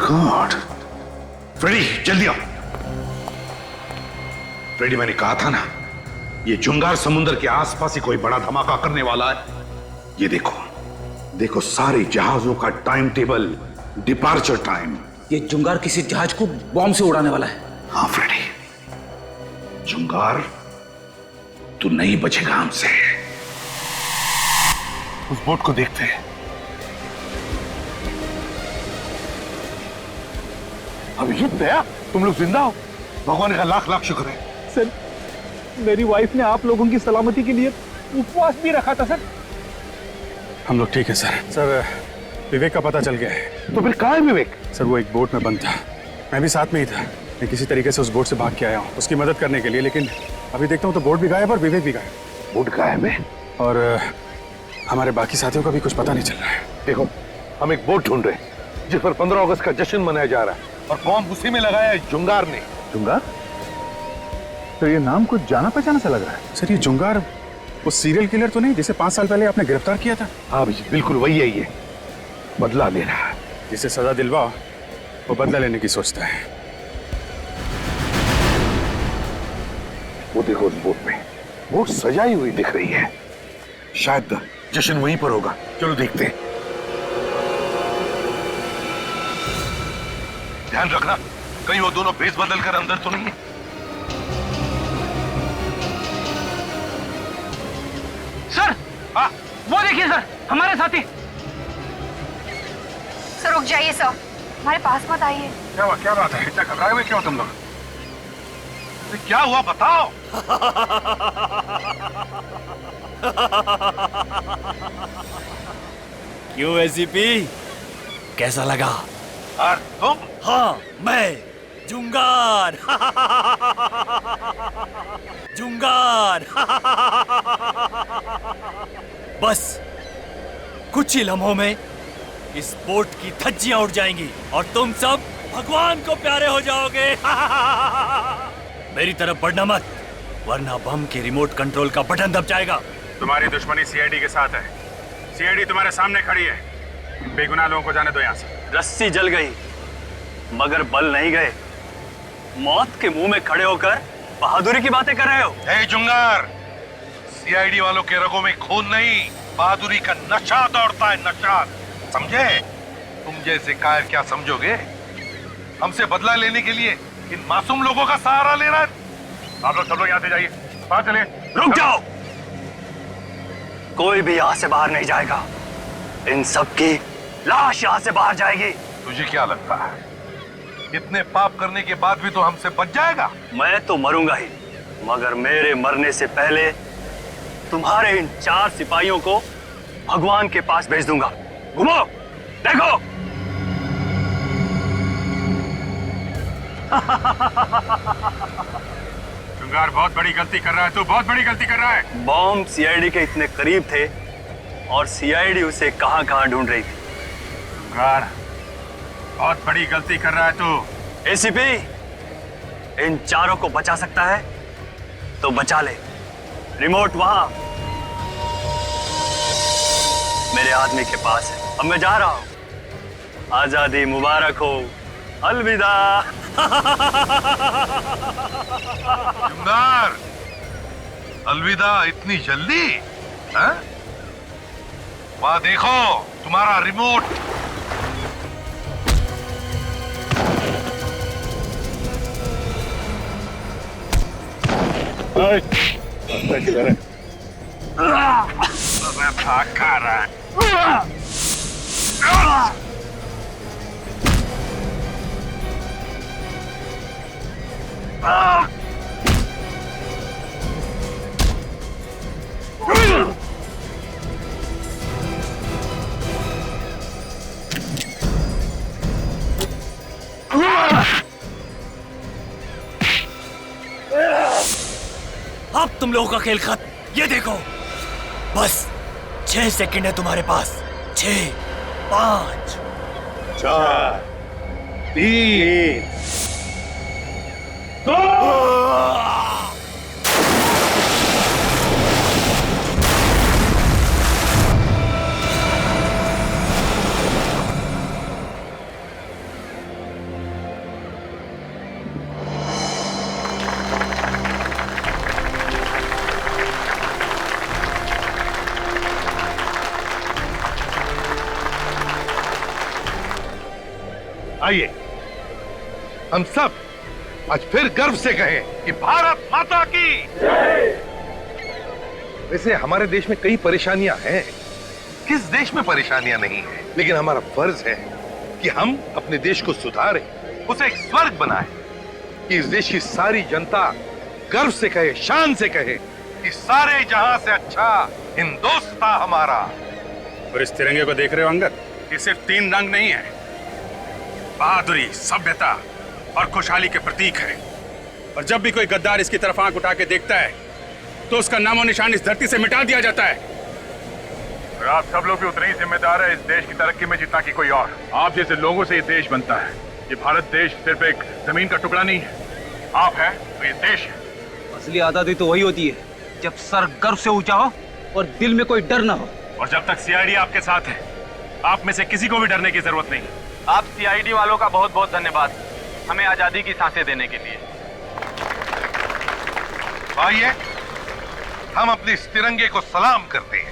गॉड, फ्रेडी जल्दी आओ। फ्रेडी मैंने कहा था ना, ये जुंगार समुद्र के आसपास ही कोई बड़ा धमाका करने वाला है। ये देखो, देखो सारे जहाजों का टाइम टेबल, डिपार्चर टाइम। ये जुंगार किसी जहाज को बॉम्ब से उड़ाने वाला है। हाँ फ्रेडी, जुंगार तू नहीं बचेगा हमसे। उस बोट को देखते हैं। अभिजीत दया, तुम लोग जिंदा हो, भगवान का लाख लाख शुक्र है। सर मेरी वाइफ ने आप लोगों की सलामती के लिए उपवास भी रखा था सर। हम लोग ठीक है सर। सर विवेक का पता चल गया है। तो फिर कहाँ है विवेक? सर वो एक बोट में बंद था, मैं भी साथ में ही था। मैं किसी तरीके से उस बोट से भाग के आया हूँ उसकी मदद करने के लिए, लेकिन अभी देखता हूँ तो बोट भी गायब और विवेक भी गायब। बोट गायब है और हमारे बाकी साथियों का भी कुछ पता नहीं चल रहा है। देखो, हम एक बोट ढूंढ रहे हैं जिस पर 15 अगस्त का जश्न मनाया जा रहा है, और बॉम्ब उसी में लगाया है जुंगार ने। जुंगार? तो ये नाम कुछ जाना पहचाना सा लग रहा है। सर ये जुंगार वो सीरियल किलर तो नहीं जिसे 5 साल पहले आपने गिरफ्तार किया था? हाँ अभिजीत, बिल्कुल वही है। ये बदला ले रहा है। जिसे सजा दिलवाओ वो बदला लेने की सोचता है। वो देखो उस बोट में, बोट सजाई हुई दिख रही है, शायद जश्न वहीं पर होगा। चलो देखते हैं। ध्यान रखना कहीं वो दोनों भेस बदल कर अंदर तो नहीं है। सर वो देखिए सर, हमारे साथी। सर रुक जाइए सर, हमारे पास मत आइए। क्या हुआ, क्या बात है? इतना घबराए हुए क्यों तुम लोग? क्या हुआ बताओ। क्यों एसीपी, कैसा लगा? और तुम? हाँ मैं जुंगार। जुंगार। बस कुछ ही लम्हों में इस बोट की धज्जियां उड़ जाएंगी और तुम सब भगवान को प्यारे हो जाओगे। मेरी तरफ बढ़ना मत, वरना बम के रिमोट कंट्रोल का बटन दब जाएगा। तुम्हारी दुश्मनी सीआईडी के साथ है। सीआईडी तुम्हारे सामने खड़ी है। बेगुनाह लोगों को जाने दो यहाँ से। रस्सी जल गई मगर बल नहीं गए। मौत के मुंह में खड़े होकर बहादुरी की बातें कर रहे हो। हे जुंगार, सीआईडी वालों के रगों में खून नहीं, बहादुरी का नशा दौड़ता है, नशा। समझे? तुम जैसे कायर क्या समझोगे? हमसे बदला लेने के लिए इन मासूम लोगों का सहारा ले रहा है। आप लोग सब लोग यहाँ से जाइए, बाहर चलिए। रुक जाओ, कोई भी यहाँ से बाहर नहीं जाएगा। इन सब की लाश यहाँ से बाहर जाएगी। तुझे क्या लगता है इतने पाप करने के बाद भी तो हमसे बच जाएगा? मैं तो मरूंगा ही, मगर मेरे मरने से पहले तुम्हारे इन 4 सिपाहियों को भगवान के पास भेज दूंगा। घुमो, देखो। जुंगार बहुत बड़ी गलती कर रहा है, तू बहुत बड़ी गलती कर रहा है। बॉम्ब सीआईडी के इतने करीब थे और सीआईडी उसे कहां कहां ढूंढ रही थी। जुंगार बहुत बड़ी गलती कर रहा है तू। एसीपी, इन चारों को बचा सकता है तो बचा ले। रिमोट वहां मेरे आदमी के पास है। अब मैं जा रहा हूं। आजादी मुबारक हो। अलविदा। जुंगार, अलविदा इतनी जल्दी? हाँ? वहां देखो तुम्हारा रिमोट। मैं भाग खा रहा है। अब तुम लोगों का खेल खत्म। ये देखो, बस 6 सेकंड है तुम्हारे पास। 6, 5, 4, 3, 2। आइए हम सब आज फिर गर्व से कहें कि भारत माता की जय। वैसे हमारे देश में कई परेशानियां हैं, किस देश में परेशानियां नहीं है, लेकिन हमारा फर्ज है कि हम अपने देश को सुधारें, उसे एक स्वर्ग बनाएं, कि इस देश की सारी जनता गर्व से कहे, शान से कहे कि सारे जहां से अच्छा हिंदुस्तान हमारा। और इस तिरंगे को देख रहे हो अंगद, ये सिर्फ 3 रंग नहीं है, बहादुरी, सभ्यता और खुशहाली के प्रतीक है। और जब भी कोई गद्दार इसकी तरफ आंख उठा के देखता है तो उसका नामो निशान इस धरती से मिटा दिया जाता है। और आप सब लोग भी उतने ही जिम्मेदार है इस देश की तरक्की में जितना कि कोई और। आप जैसे लोगों से ये देश बनता है। ये भारत देश सिर्फ एक जमीन का टुकड़ा नहीं है, आप है तो ये देश है। असली आजादी तो वही होती है जब सर गर्व से ऊंचा हो और दिल में कोई डर ना हो। और जब तक सीआईडी आपके साथ है, आप में से किसी को भी डरने की जरूरत नहीं। आप सीआईडी वालों का बहुत बहुत धन्यवाद, हमें आजादी की सांसें देने के लिए। आइए हम अपने इस तिरंगे को सलाम करते हैं।